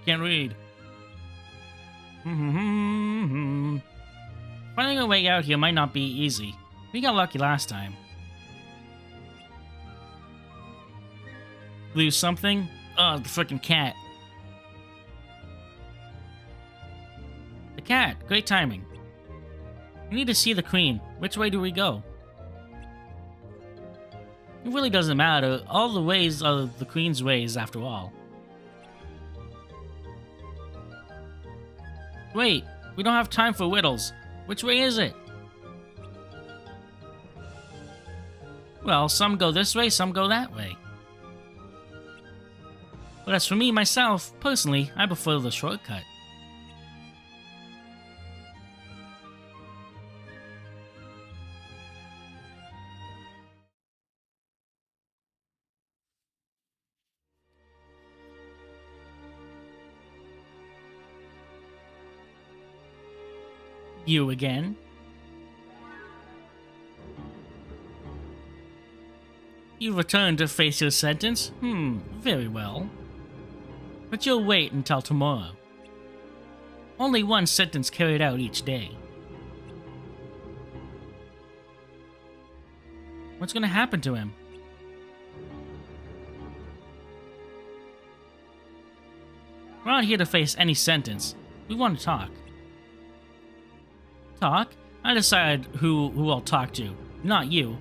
Can't read. Finding a way out here might not be easy. We got lucky last time. Lose something? Oh, the frickin' cat. The cat. Great timing. We need to see the Queen. Which way do we go? It really doesn't matter. All the ways are the Queen's ways, after all. Wait, we don't have time for riddles. Which way is it? Well, some go this way, some go that way. But as for me, myself, personally, I prefer the shortcut. You again? You return to face your sentence? Very well. But you'll wait until tomorrow. Only one sentence carried out each day. What's gonna happen to him? We're not here to face any sentence. We want to talk. Talk? I decide who I'll talk to, not you.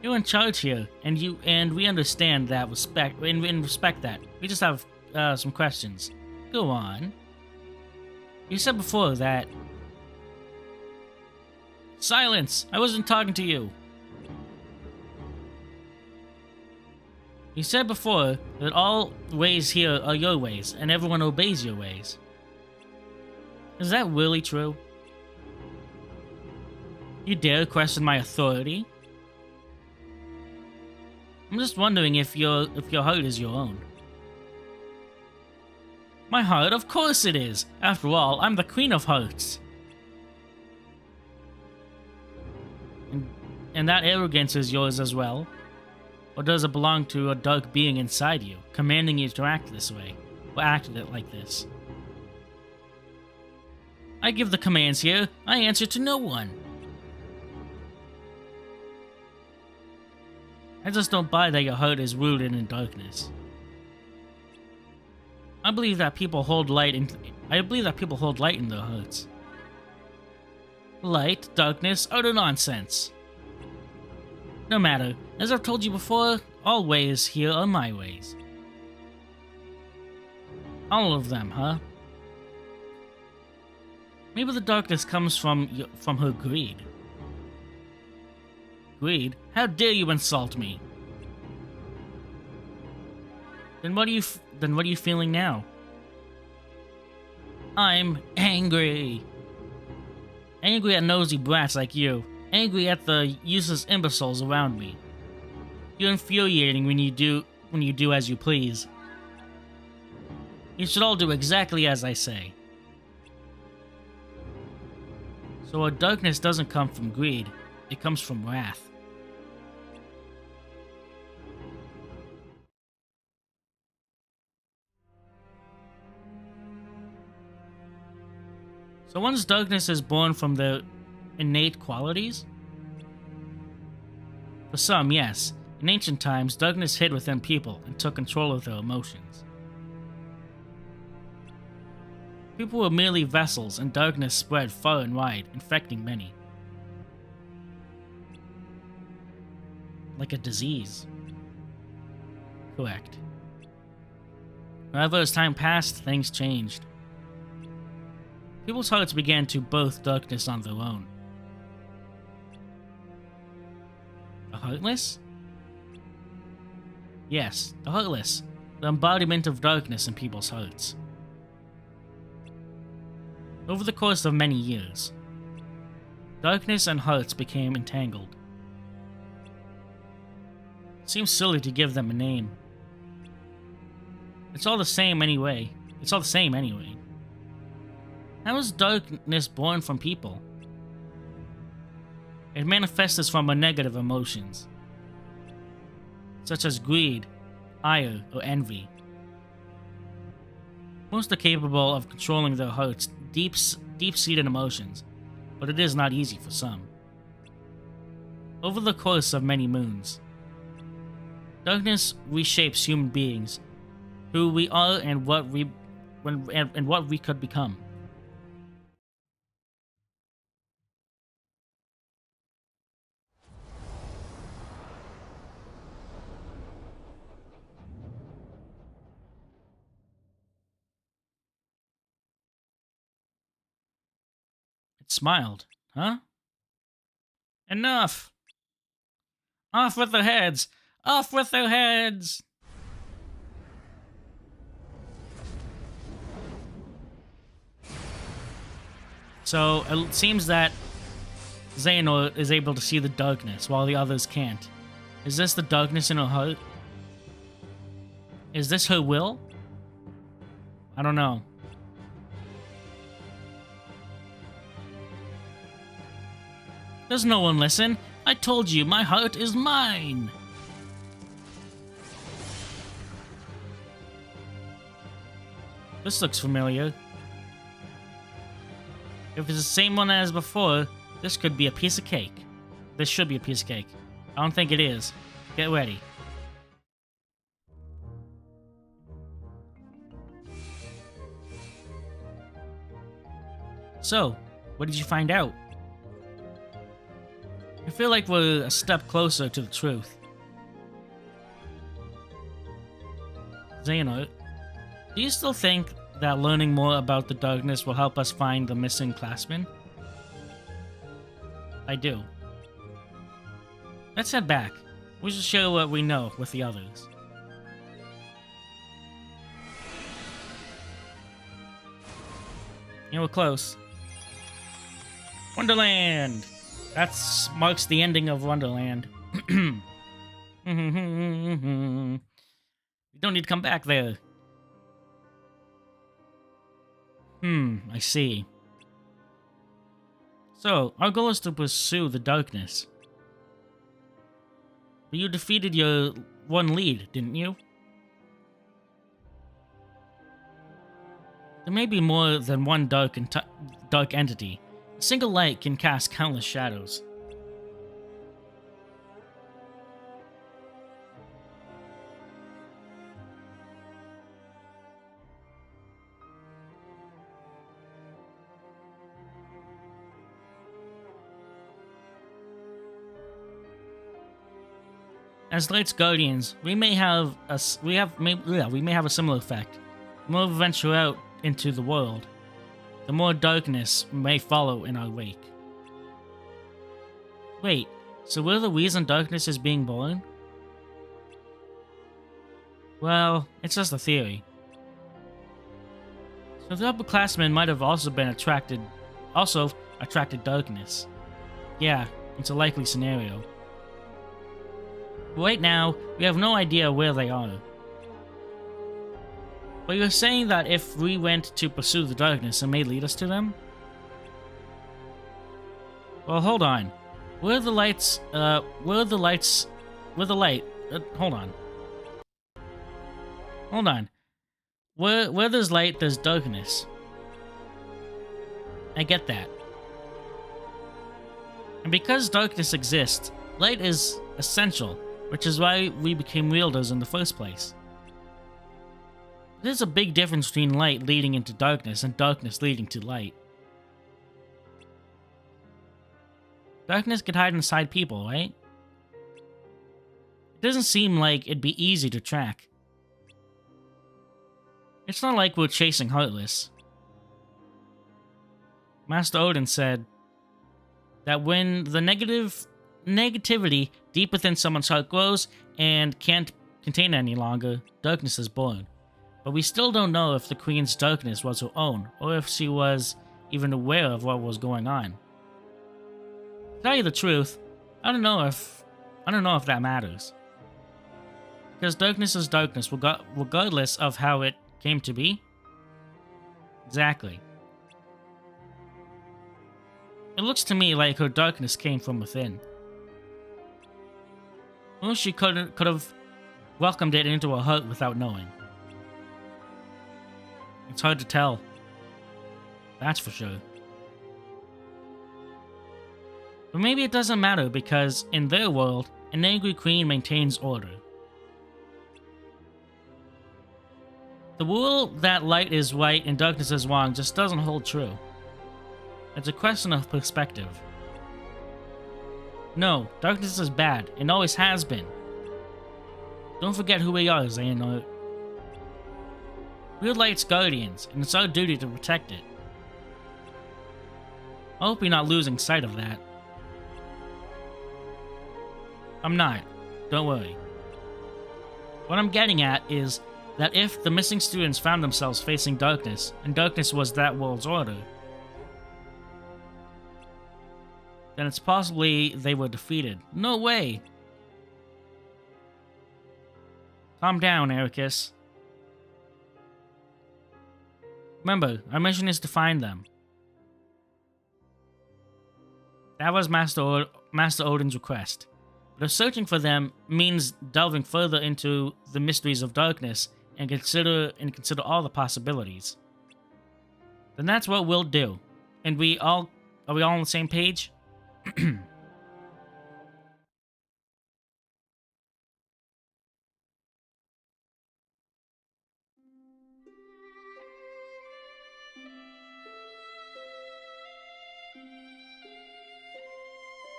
You're in charge here, and we understand that respect and respect that. We just have some questions. Go on. You said before that. Silence! I wasn't talking to you. You said before that all ways here are your ways, and everyone obeys your ways. Is that really true? You dare question my authority? I'm just wondering if your heart is your own. My heart? Of course it is! After all, I'm the Queen of Hearts. And that arrogance is yours as well? Or does it belong to a dark being inside you, commanding you to act this way, or act it like this? I give the commands here. I answer to no one. I just don't buy that your heart is rooted in darkness. I believe that people hold light in their hearts. Light, darkness, utter nonsense. No matter. As I've told you before, all ways here are my ways. All of them, huh? Maybe the darkness comes from her greed. Greed? How dare you insult me? Then what are you feeling now? I'm angry. Angry at nosy brats like you. Angry at the useless imbeciles around me. You're infuriating when you do as you please. You should all do exactly as I say. So our darkness doesn't come from greed, it comes from wrath. So one's darkness is born from their innate qualities? For some, yes. In ancient times, darkness hid within people and took control of their emotions. People were merely vessels, and darkness spread far and wide, infecting many. Like a disease. Correct. However, as time passed, things changed. People's hearts began to birth darkness on their own. The heartless? Yes, the heartless. The embodiment of darkness in people's hearts. Over the course of many years, darkness and hearts became entangled. It seems silly to give them a name. It's all the same anyway. How is darkness born from people? It manifests from our negative emotions, such as greed, ire, or envy. Most are capable of controlling their hearts' deep-seated emotions, but it is not easy for some. Over the course of many moons, darkness reshapes human beings, who we are and what we could become. It smiled. Huh? Enough! Off with their heads! Off with their heads! So, it seems that Xehanort is able to see the darkness, while the others can't. Is this the darkness in her heart? Is this her will? I don't know. Does no one listen? I told you, my heart is mine! This looks familiar. If it's the same one as before, this could be a piece of cake. This should be a piece of cake. I don't think it is. Get ready. So, what did you find out? I feel like we're a step closer to the truth. Xehanort, do you still think that learning more about the darkness will help us find the missing classmen? I do. Let's head back. We should share what we know with the others. Yeah, we're close. Wonderland! That marks the ending of Wonderland. You don't need to come back there. I see. So, our goal is to pursue the darkness. But you defeated your one lead, didn't you? There may be more than one dark entity. A single light can cast countless shadows. As Light's guardians, we may have a similar effect. The more we venture out into the world, the more darkness may follow in our wake. Wait, so we're the reason darkness is being born? Well, it's just a theory. So the upperclassmen might have also attracted darkness. Yeah, it's a likely scenario. But right now, we have no idea where they are. But you're saying that if we went to pursue the darkness, it may lead us to them? Well, hold on. Hold on. Where there's light, there's darkness. I get that. And because darkness exists, light is essential. which is why we became wielders in the first place. There's a big difference between light leading into darkness and darkness leading to light. Darkness could hide inside people, right? It doesn't seem like it'd be easy to track. It's not like we're chasing Heartless. Master Odin said that when the negativity deep within someone's heart grows and can't contain it any longer, darkness is born. But we still don't know if the Queen's darkness was her own, or if she was even aware of what was going on. To tell you the truth, I don't know if that matters. Because darkness is darkness, regardless of how it came to be. Exactly. It looks to me like her darkness came from within. Or she could have welcomed it into her heart without knowing. It's hard to tell. That's for sure. But maybe it doesn't matter because in their world, an angry queen maintains order. The rule that light is right and darkness is wrong just doesn't hold true. It's a question of perspective. No, darkness is bad and always has been. Don't forget who we are, Xehanort. We're Light's guardians, and it's our duty to protect it. I hope you're not losing sight of that. I'm not. Don't worry. What I'm getting at is that if the missing students found themselves facing darkness, and darkness was that world's order, then it's possibly they were defeated. No way! Calm down, Ericus. Remember, our mission is to find them. That was Master Odin's request. But if searching for them means delving further into the mysteries of darkness and consider all the possibilities, then that's what we'll do. And are we all on the same page?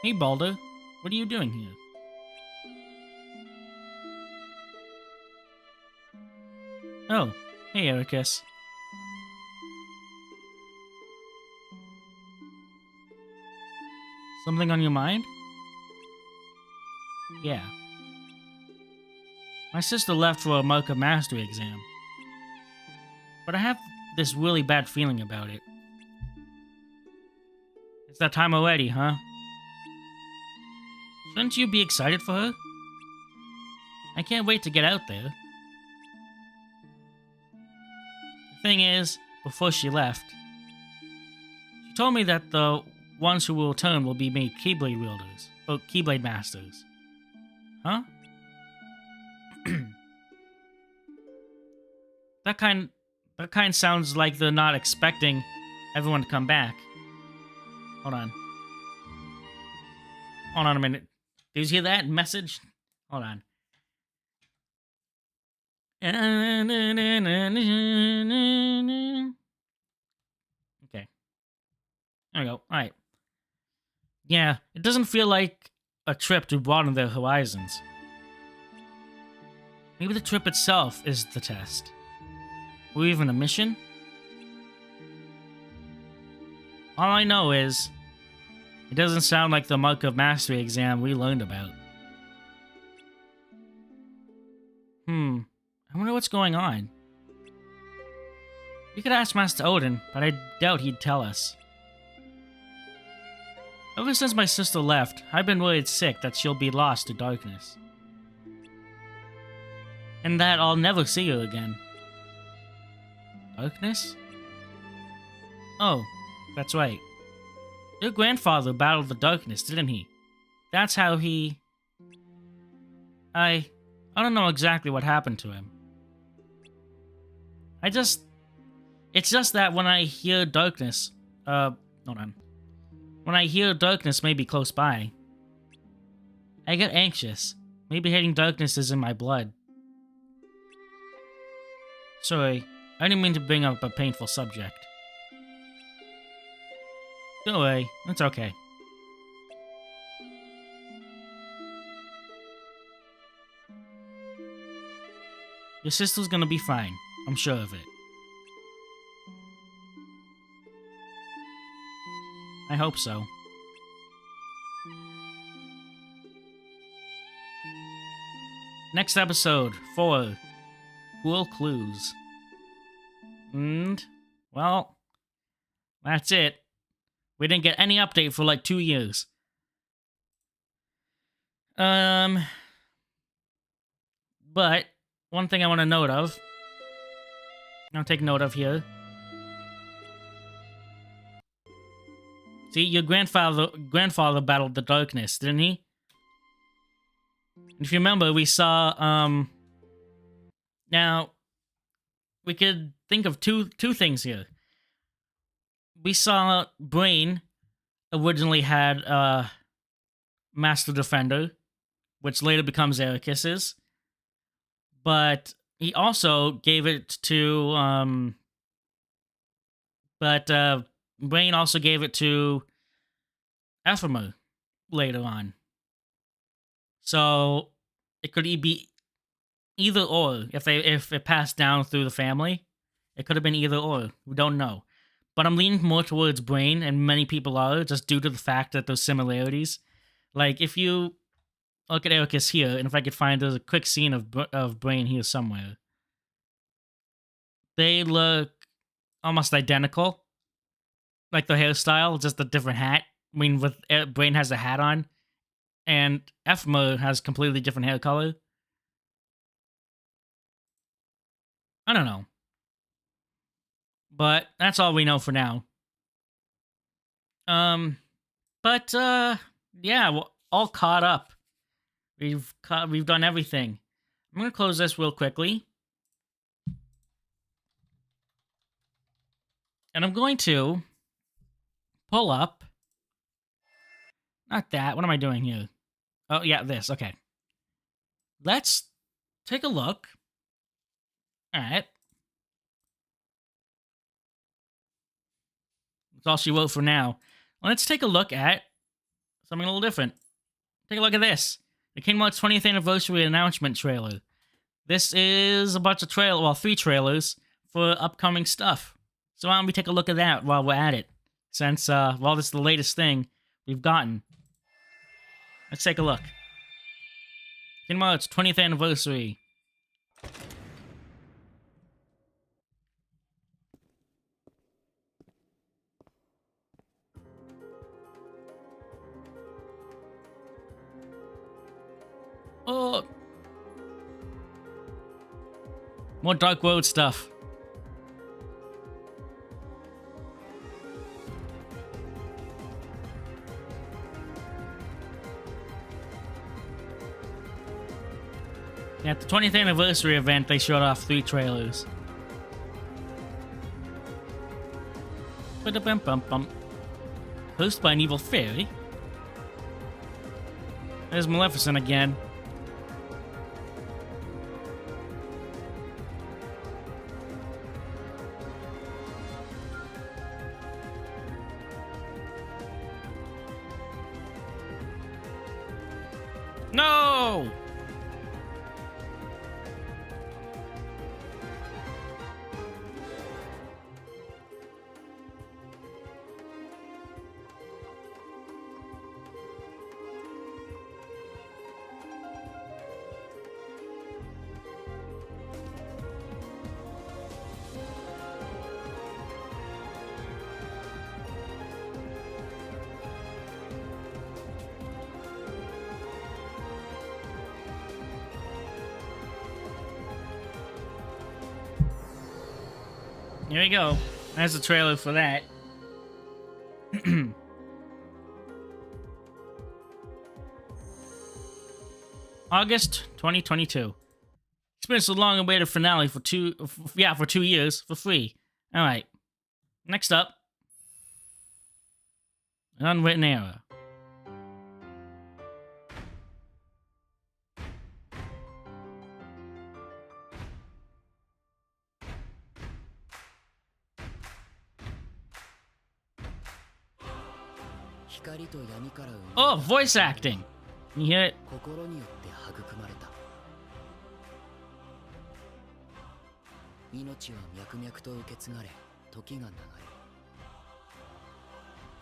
Hey, Baldur. What are you doing here? Oh, hey, Ericus. Something on your mind? Yeah. My sister left for a Mark of Mastery exam. But I have this really bad feeling about it. It's that time already, huh? Shouldn't you be excited for her? I can't wait to get out there. The thing is, before she left, she told me that the ones who will return will be made Keyblade wielders, or Keyblade masters. Huh? That kind sounds like they're not expecting everyone to come back. Hold on. Hold on a minute. Did you hear that message? Hold on. Okay. There we go. Alright. Yeah, it doesn't feel like a trip to broaden their horizons. Maybe the trip itself is the test. Or even a mission? All I know is, it doesn't sound like the Mark of Mastery exam we learned about. I wonder what's going on. We could ask Master Odin, but I doubt he'd tell us. Ever since my sister left, I've been worried sick that she'll be lost to darkness. And that I'll never see her again. Darkness? Oh, that's right. Your grandfather battled the darkness, didn't he? That's how he... I don't know exactly what happened to him. It's just that when I hear darkness... hold on. When I hear darkness may be close by, I get anxious, Maybe hating darkness is in my blood. Sorry, I didn't mean to bring up a painful subject. Don't worry, it's okay. Your sister's gonna be fine. I'm sure of it. I hope so. Next episode, 4. Cool Clues. And, well, that's it. We didn't get any update for like 2 years. But one thing I want to note of. I'll take note of here. See, your grandfather battled the darkness, didn't he? If you remember, we saw now we could think of two things here. We saw Brain originally had Master Defender, which later becomes Ericus's. But he also gave it to Brain also gave it to Ephemer later on. So it could be either or. If it passed down through the family, it could have been either or. We don't know. But I'm leaning more towards Brain, and many people are, just due to the fact that those similarities. Like, if you look at Ericus here, and if I could find there's a quick scene of Brain here somewhere. They look almost identical. Like the hairstyle, just a different hat. I mean, with Brain has a hat on, and Ephemer has completely different hair color. I don't know. But that's all we know for now. Yeah, we're all caught up. We've done everything. I'm gonna close this real quickly. And I'm going to pull up. Not that. What am I doing here? Oh, yeah, this. Okay. Let's take a look. All right. That's all she wrote for now. Let's take a look at something a little different. Take a look at this. The Kingdom Hearts 20th Anniversary announcement trailer. This is a bunch of 3 trailers for upcoming stuff. So why don't we take a look at that while we're at it? Since, this is the latest thing we've gotten. Let's take a look. Kingdom Hearts 20th Anniversary. Oh! More Dark Road stuff. At the 20th anniversary event, they showed off 3 trailers. Hosted by an evil fairy. There's Maleficent again. No! Here we go. There's the trailer for that. August 2022. Experienced a long-awaited finale for 2 years for free. All right. Next up, An Unwritten Era. Oh, voice acting. Can you hear it? 心によって育まれた。命は脈々と受け継がれ、時が流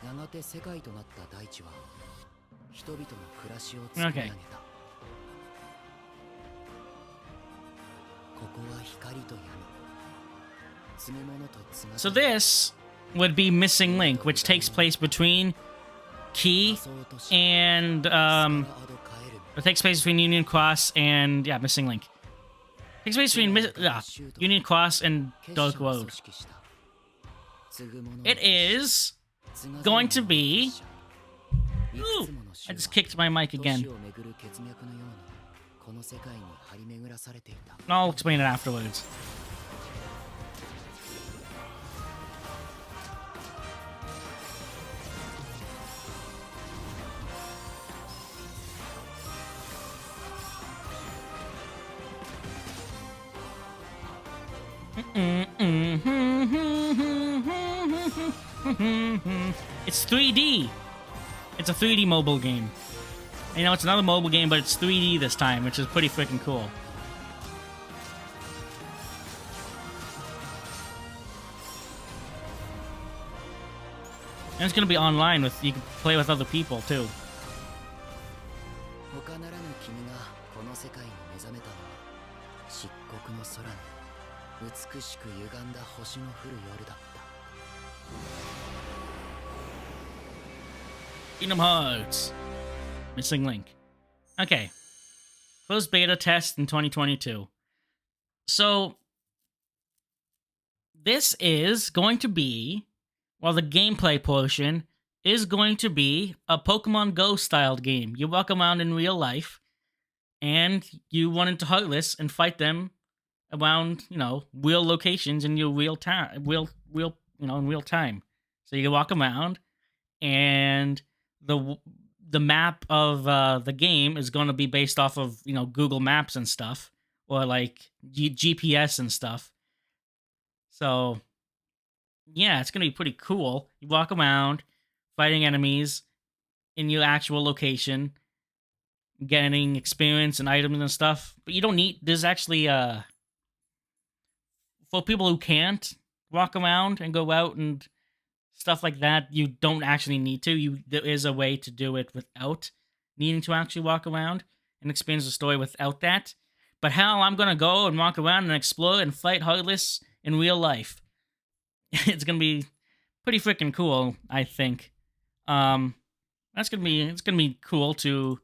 れ、やがて世界となった大地は人々の暮らしを作り上げた。ここは光と闇。告げ物と告が So this would be Missing Link, which takes place between Key and it takes place between Union Cross and Missing Link. Takes place between Union Cross and Dark Road. It is going to be. Ooh, I just kicked my mic again. I'll explain it afterwards. It's 3D. It's a 3D mobile game. You know, it's another mobile game, but it's 3D this time, which is pretty freaking cool. And it's gonna be online with you can play with other people too. Kingdom Hearts. Missing Link. Okay. Closed beta test in 2022. So, this is going to be, well, the gameplay portion is going to be a Pokemon Go styled game. You walk around in real life, and you run into Heartless and fight them around, you know, real locations in your real time, in real time. So you walk around, and the map of the game is going to be based off of, you know, Google Maps and stuff, or like GPS and stuff. So yeah, it's going to be pretty cool. You walk around fighting enemies in your actual location, getting experience and items and stuff. But you don't need, there's actually for people who can't walk around and go out and stuff like that, you don't actually need to. There is a way to do it without needing to actually walk around and experience the story without that. But how I'm gonna go and walk around and explore and fight Heartless in real life, it's gonna be pretty freaking cool, I think. It's gonna be cool to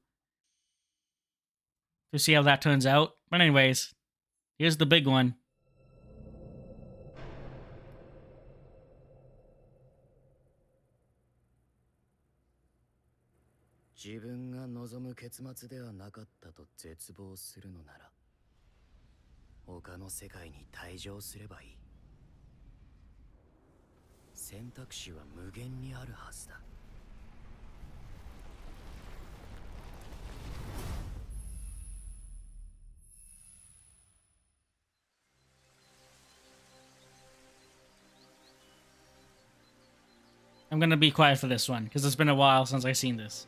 see how that turns out. But anyways, here's the big one. 自分が望む結末ではなかったと絶望するのなら、他の世界に退場すればいい。選択肢は無限にあるはずだ。I'm gonna be quiet for this one because it's been a while since I've seen this.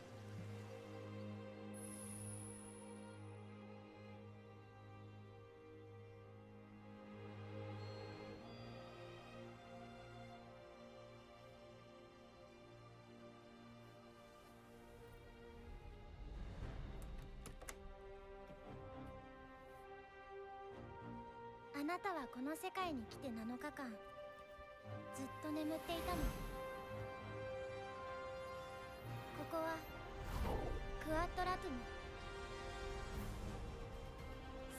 あなたはこの世界に来て7日間ずっと眠っていたの。ここはクワットラトゥム、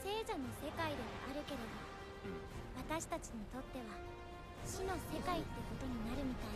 聖者の世界ではあるけれど、私たちにとっては死の世界ってことになるみたい。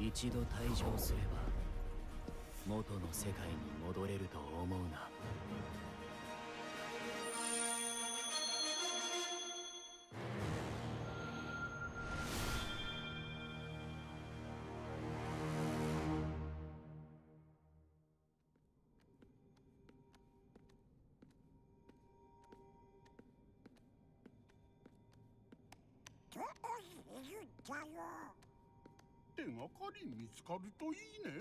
一度退場すれば元の世界に戻れると思うな。手がかり見つかるといいね。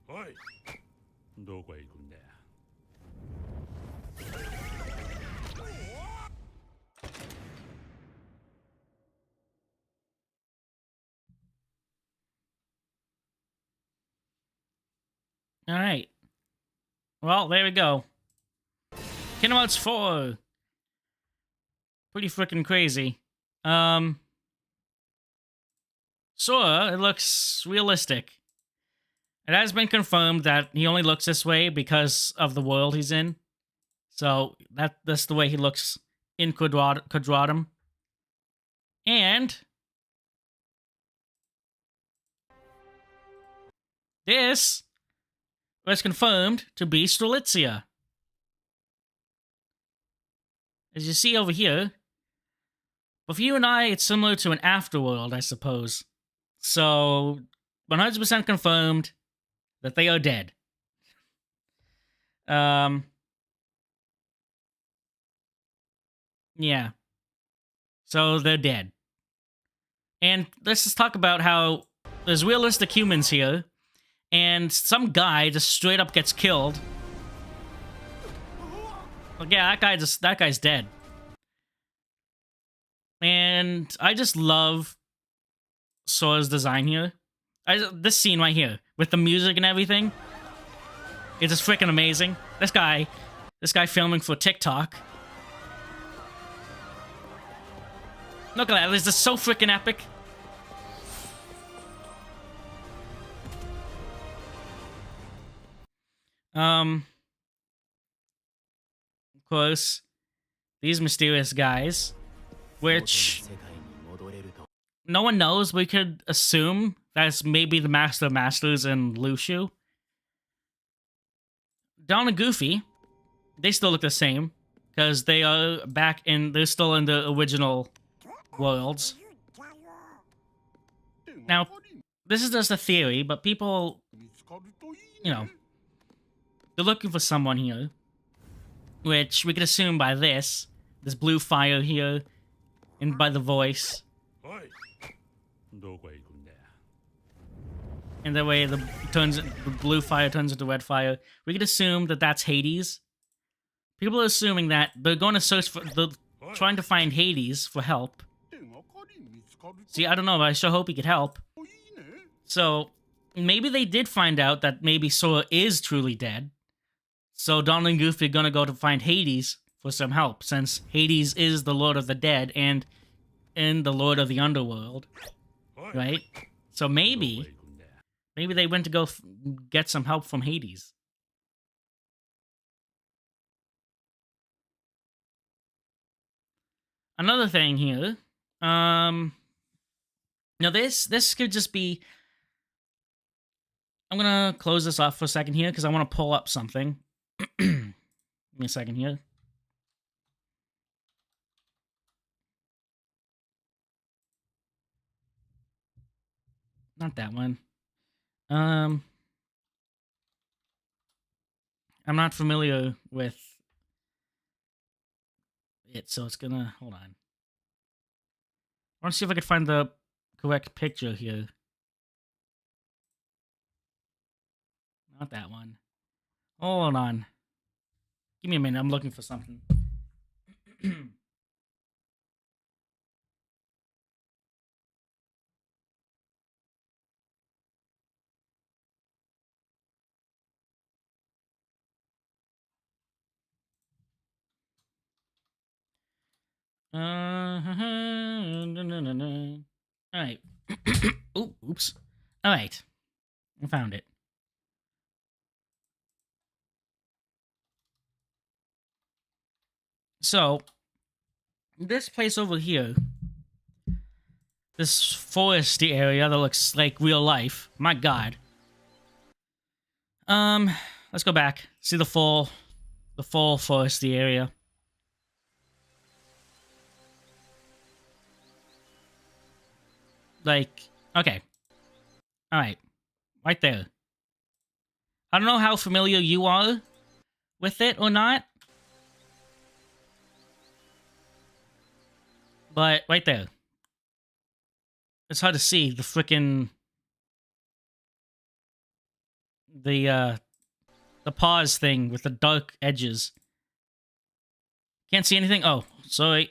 おい、どこへ行くんだよ。All right. Well, there we go. Kingdom Hearts 4. Pretty freaking crazy. Sora, it looks realistic. It has been confirmed that he only looks this way because of the world he's in. So that's the way he looks in Quadratum. And this was confirmed to be Strelitzia. As you see over here, but for you and I, it's similar to an afterworld, I suppose. So, 100% confirmed that they are dead. Yeah. So, they're dead. And let's just talk about how there's realistic humans here, and some guy just straight up gets killed. Like, yeah, that guy's dead. And I just love Sora's design here. This scene right here, with the music and everything, is just freaking amazing. This guy filming for TikTok. Look at that, this is so freaking epic. Of course, these mysterious guys, which no one knows. We could assume that's maybe the Master of Masters and Lushu. Don and Goofy, they still look the same because they are back in. They're still in the original worlds. Now, this is just a theory, but people, you know, they're looking for someone here, which we could assume by this blue fire here, and by the voice. And the way the blue fire turns into red fire, we could assume that that's Hades. People are assuming that they're going to search for, trying to find Hades for help. See, I don't know, but I sure hope he could help. So, maybe they did find out that maybe Sora is truly dead. So Donald and Goofy are gonna go to find Hades for some help, since Hades is the Lord of the Dead and the Lord of the Underworld, right? So maybe they went to go get some help from Hades. Another thing here, now this could just be. I'm gonna close this off for a second here because I want to pull up something. Give me a second here. Not that one. I'm not familiar with it, so it's gonna... Hold on. I want to see if I can find the correct picture here. Not that one. Hold on. Give me a minute, I'm looking for something. Alright. Oh, oops. Alright. I found it. So, this place over here, this foresty area that looks like real life. My God. Let's go back. See the full foresty area. Like, okay. Alright. Right there. I don't know how familiar you are with it or not. But right there. It's hard to see the frickin' the pause thing with the dark edges. Can't see anything? Oh, sorry.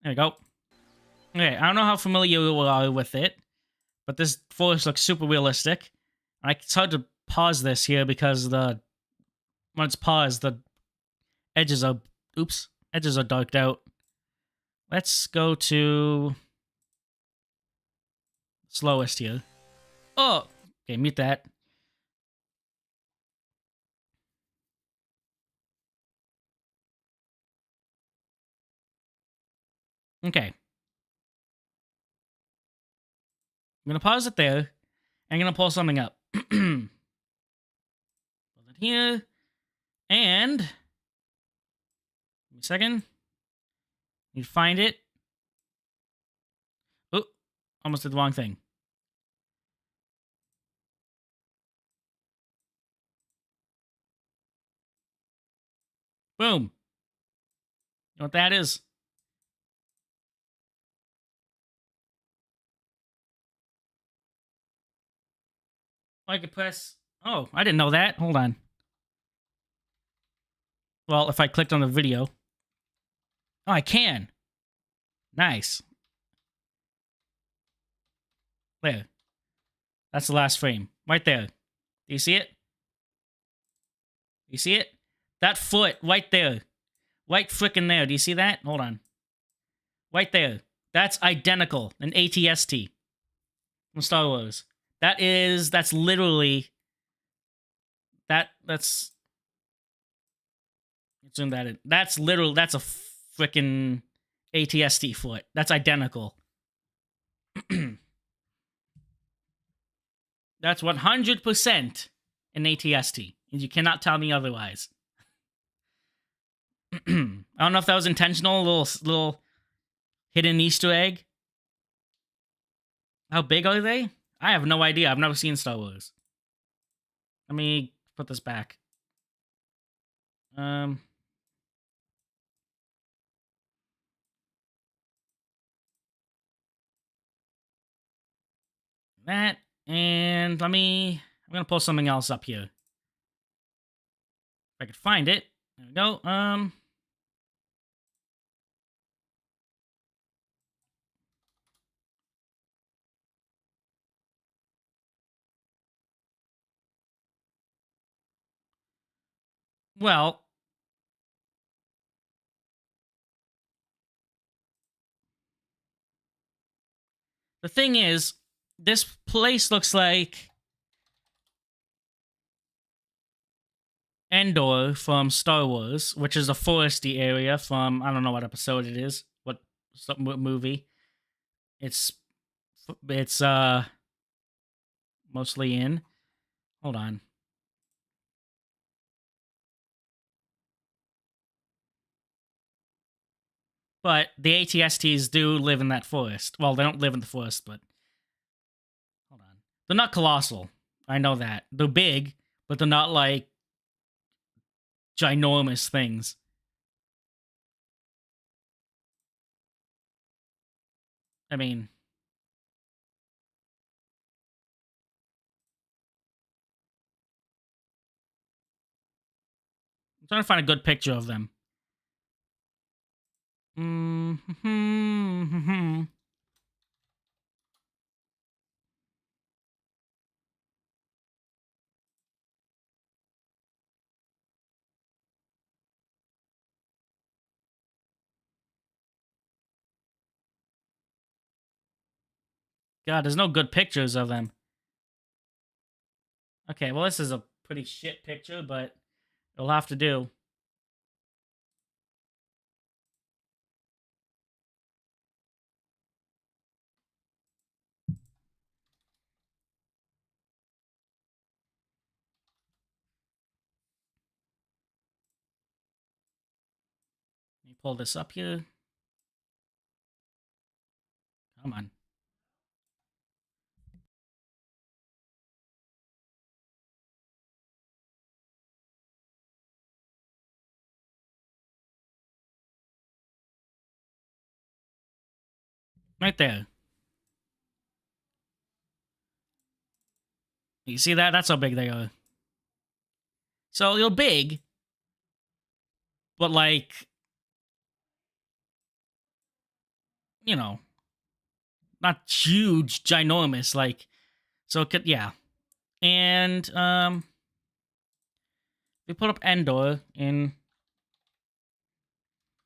There we go. Okay, I don't know how familiar you are with it, but this forest looks super realistic. It's hard to pause this here because when it's paused, the edges are darked out. Let's go to slowest here. Oh, okay, mute that. Okay. I'm gonna pause it there. I'm gonna pull something up. Put it here. And give me a second. You find it. Oh, almost did the wrong thing. Boom. You know what that is? I could press. Oh, I didn't know that. Hold on. Well, if I clicked on the video. Oh, I can. Nice. There. That's the last frame. Right there. Do you see it? You see it? That foot right there. Right frickin' there. Do you see that? Hold on. Right there. That's identical. An ATST from Star Wars. That's literally... That's... Zoom that in. That's a frickin' ATST foot. That's identical. That's 100% an ATST. And you cannot tell me otherwise. I don't know if that was intentional, little hidden Easter egg. How big are they? I have no idea. I've never seen Star Wars. Let me put this back. That, and I'm gonna pull something else up here. If I could find it. There we go. Well, the thing is, this place looks like Endor from Star Wars, which is a foresty area from, I don't know what episode it is, what movie. It's mostly in. Hold on. But the ATSTs do live in that forest. Well, they don't live in the forest, but... Hold on. They're not colossal. I know that. They're big, but they're not, like, ginormous things. I mean... I'm trying to find a good picture of them. God, there's no good pictures of them. Okay, well, this is a pretty shit picture, but it'll have to do. me pull this up here. Come on. Right there. You see that? That's how big they are. So they're big, but like, you know, not huge, ginormous. Like, so it could, yeah. And we put up Endor in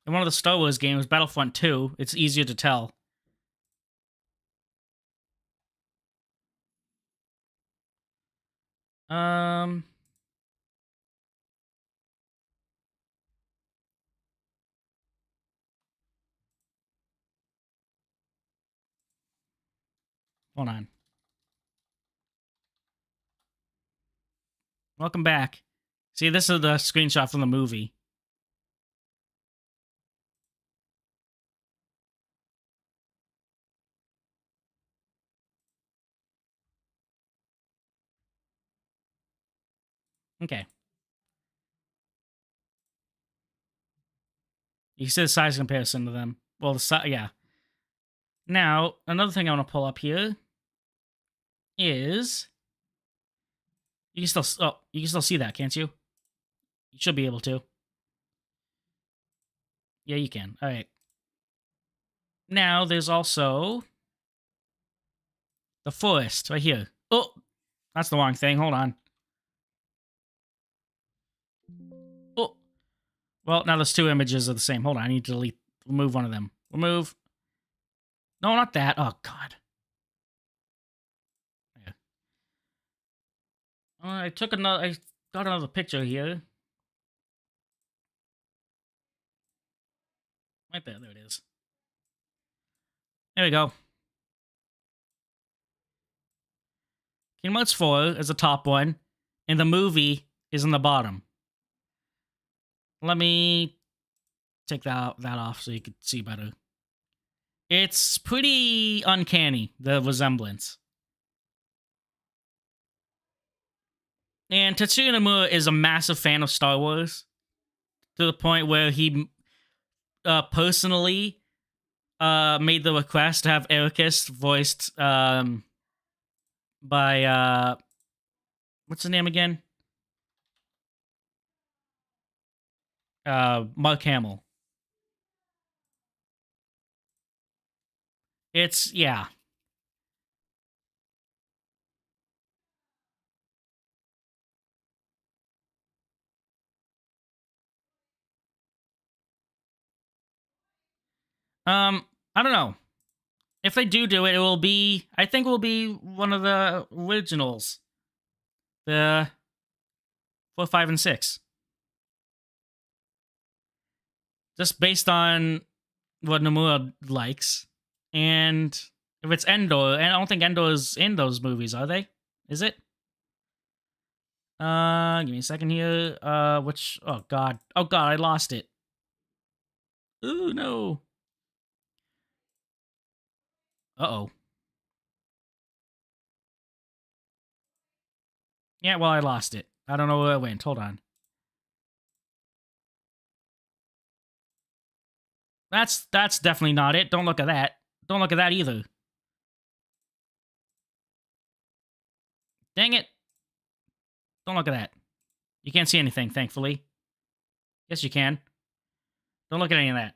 one of the Star Wars games, Battlefront 2. It's easier to tell. Hold on. Welcome back. See, this is the screenshot from the movie. Okay. You see the size comparison to them. Well, the size, yeah. Now, another thing I want to pull up here is you can still see that, can't you? You should be able to. Yeah, you can. All right. Now, there's also the forest right here. Oh, that's the wrong thing. Hold on. Oh. Well, now there's two images of the same. Hold on. I need to remove one of them. Remove. No, not that. Oh, God. Yeah. I got another picture here. Right there. There it is. There we go. Kingdom Hearts 4 is the top one, and the movie is in the bottom. Let me take that off so you can see better. It's pretty uncanny, the resemblance. And Tetsuya Nomura is a massive fan of Star Wars, to the point where he personally made the request to have Ericus voiced by what's his name again? Mark Hamill. It's, yeah. I don't know. If they do it, it will be, I think it will be one of the originals. The 4, 5, and 6. Just based on what Nomura likes. And if it's Endor, and I don't think Endor is in those movies, are they? Is it? Give me a second here. Oh god, I lost it. Ooh, no. Uh-oh. Yeah, well, I lost it. I don't know where it went. Hold on. That's definitely not it. Don't look at that. Don't look at that either. Dang it. Don't look at that. You can't see anything, thankfully. Yes, you can. Don't look at any of that.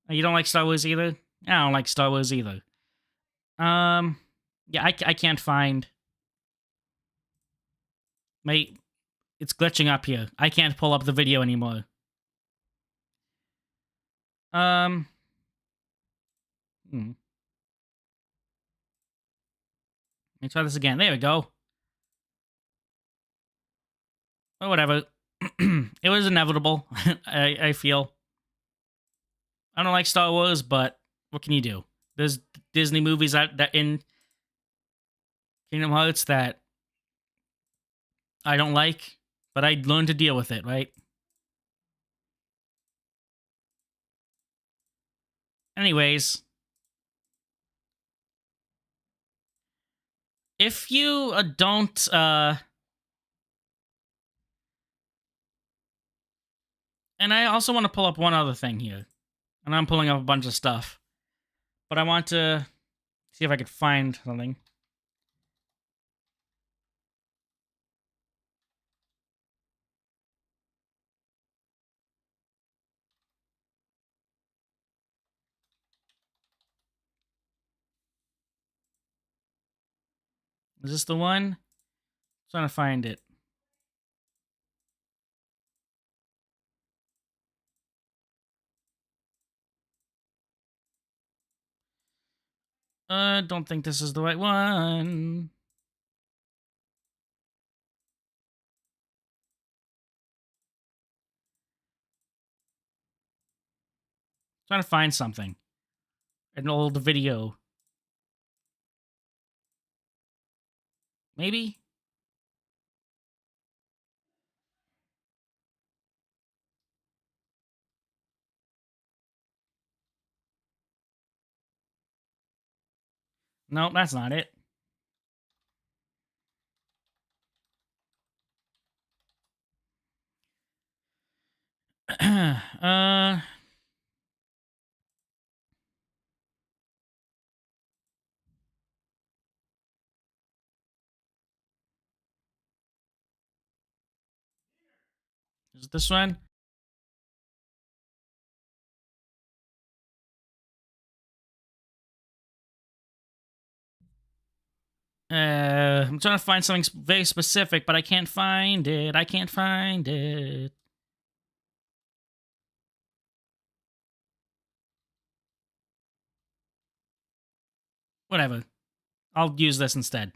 You don't like Star Wars either? I don't like Star Wars either. Yeah, I can't find... It's glitching up here. I can't pull up the video anymore. Let me try this again. There we go. Or whatever. It was inevitable, I feel. I don't like Star Wars, but what can you do? There's Disney movies that in Kingdom Hearts that I don't like, but I learned to deal with it, right? Anyways, if you don't, and I also want to pull up one other thing here, and I'm pulling up a bunch of stuff, but I want to see if I could find something. Is this the one? I'm trying to find it. Don't think this is the right one. Trying to find something. An old video. Maybe? No, that's not it. uh... Is it this one? I'm trying to find something very specific, but I can't find it. I can't find it. Whatever. I'll use this instead.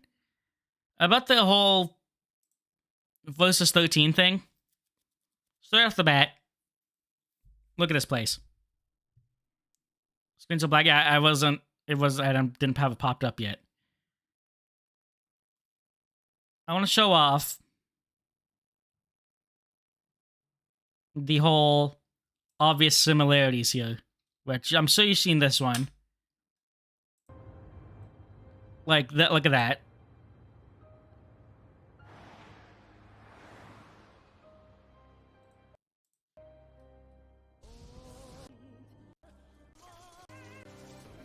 About the whole versus 13 thing. Straight off the bat, look at this place. Screen so black. Yeah, I wasn't. It was. I didn't have it popped up yet. I want to show off the whole obvious similarities here, which I'm sure you've seen this one. Like that. Look at that.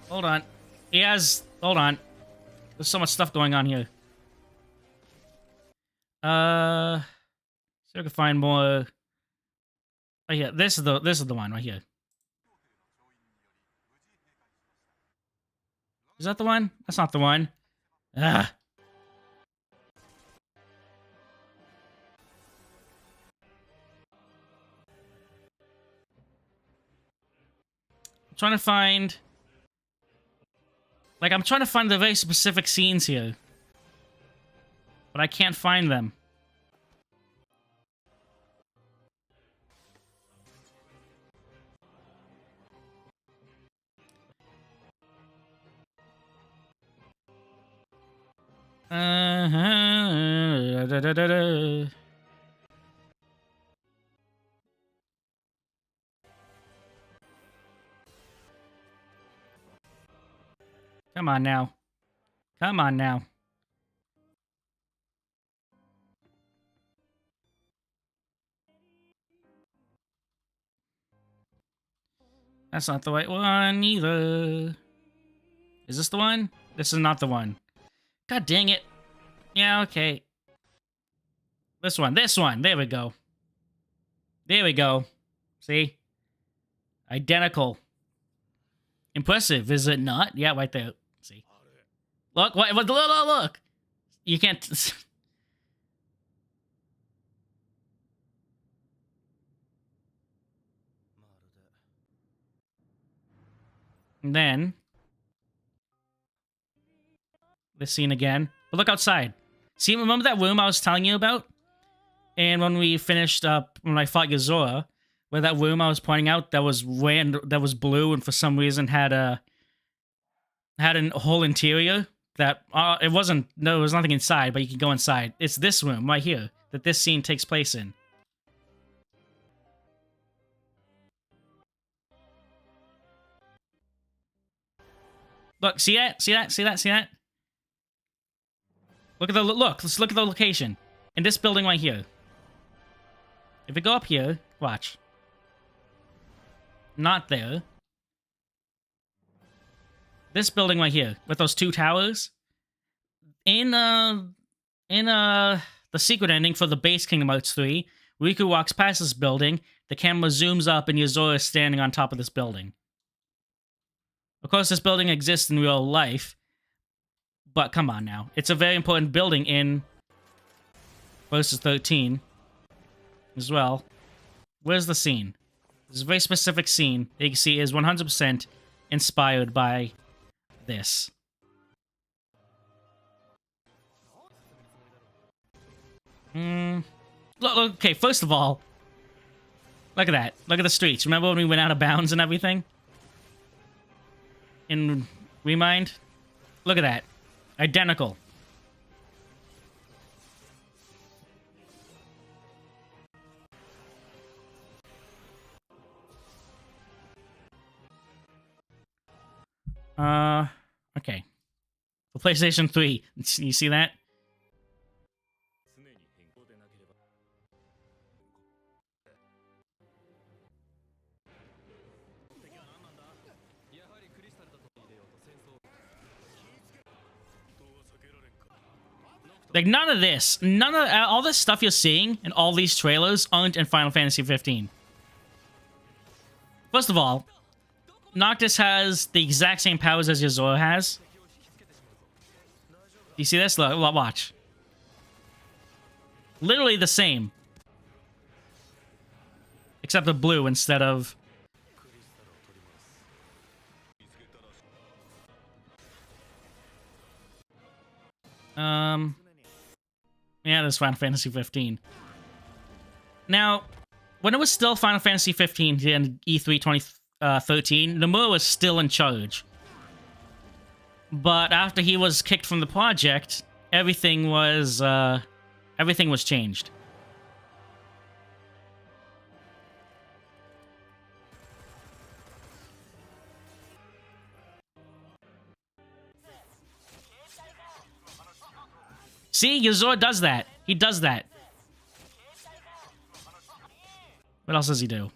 Hold on. He has. Hold on. There's so much stuff going on here. See if I can find more. Oh yeah, this is the one right here. Is that the one? That's not the one. Ah. I'm trying to find. Like, I'm trying to find the very specific scenes here. But I can't find them. Come on now. Come on now. That's not the right one either. Is this the one? This is not the one. God dang it. Yeah, okay. This one. This one. There we go. There we go. See? Identical. Impressive, is it not? Yeah, right there. See? Look, look. You can't... And then... this scene again. But look outside. See, remember that room I was telling you about? And when we finished up, when I fought Yozora, where that room I was pointing out that was blue and for some reason had a whole interior that it wasn't. No, there was nothing inside, but you can go inside. It's this room right here that this scene takes place in. Look, see that? See that? See that? See that? Look at the look. Let's look at the location in this building right here. If we go up here, watch. Not there. This building right here with those two towers. In the secret ending for the base Kingdom Hearts 3, Riku walks past this building. The camera zooms up, and Yozora is standing on top of this building. Of course, this building exists in real life, but come on now. It's a very important building in Versus 13 as well. Where's the scene? There's a very specific scene that you can see is 100% inspired by this. Look, okay, first of all, look at that. Look at the streets. Remember when we went out of bounds and everything? In Remind? Look at that. Identical. Okay. For PlayStation 3, you see that? Like, none of this, all this stuff you're seeing in all these trailers aren't in Final Fantasy 15. First of all, Noctis has the exact same powers as Yozora has. Do you see this? Look, watch. Literally the same. Except the blue instead of... Yeah, this is Final Fantasy 15. Now, when it was still Final Fantasy 15 in E3 2013, Nomura was still in charge. But after he was kicked from the project, everything was changed. See, Yozora does that. He does that. What else does he do?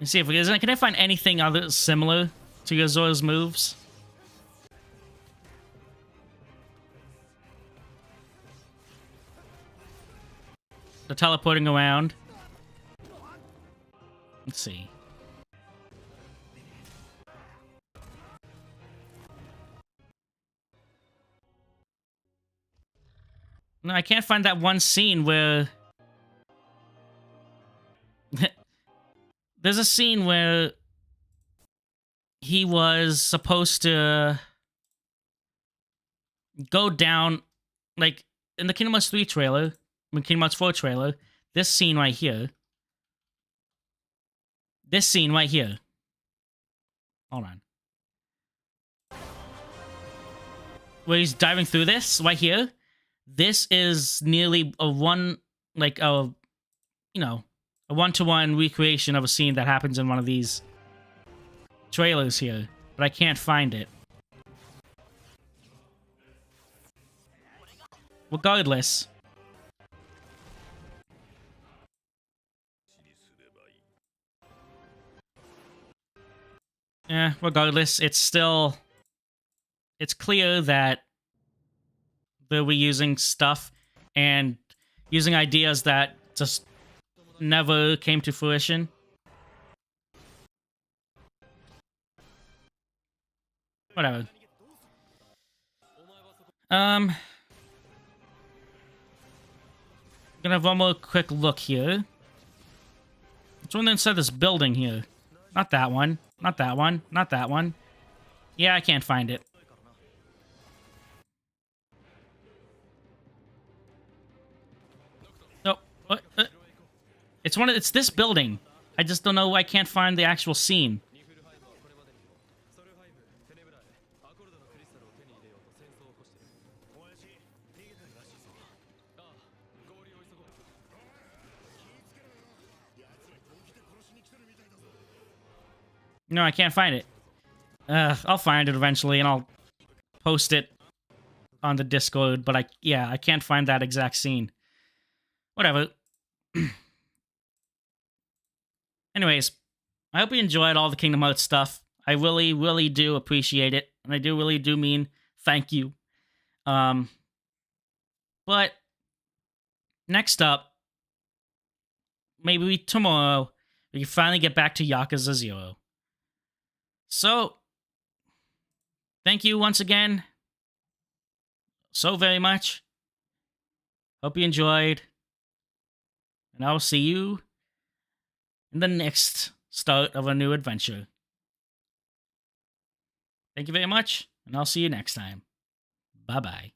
Let's see if we can I find anything other similar to Yozora's moves? The teleporting around. Let's see. No, I can't find that one scene where... There's a scene where he was supposed to go down, like, in the Kingdom Hearts 3 trailer, Kingdom Hearts 4 trailer, this scene right here. This scene right here. Hold on. Where he's diving through this, right here. This is nearly a one-to-one recreation of a scene that happens in one of these trailers here, but I can't find it. Regardless. Regardless, it's clear that they're reusing stuff and using ideas that just never came to fruition. Whatever. Gonna have one more quick look here. It's one inside this building here. Not that one. Not that one. Not that one. Yeah, I can't find it. Nope. It's this building. I just don't know. I can't find the actual scene. No, I can't find it. I'll find it eventually, and I'll post it on the Discord, but I can't find that exact scene. Whatever. Anyways, I hope you enjoyed all the Kingdom Hearts stuff. I really, really do appreciate it, and I really do mean thank you. But next up, maybe tomorrow, we can finally get back to Yakuza 0. So, thank you once again so very much. Hope you enjoyed. And I will see you in the next start of a new adventure. Thank you very much, and I'll see you next time. Bye-bye.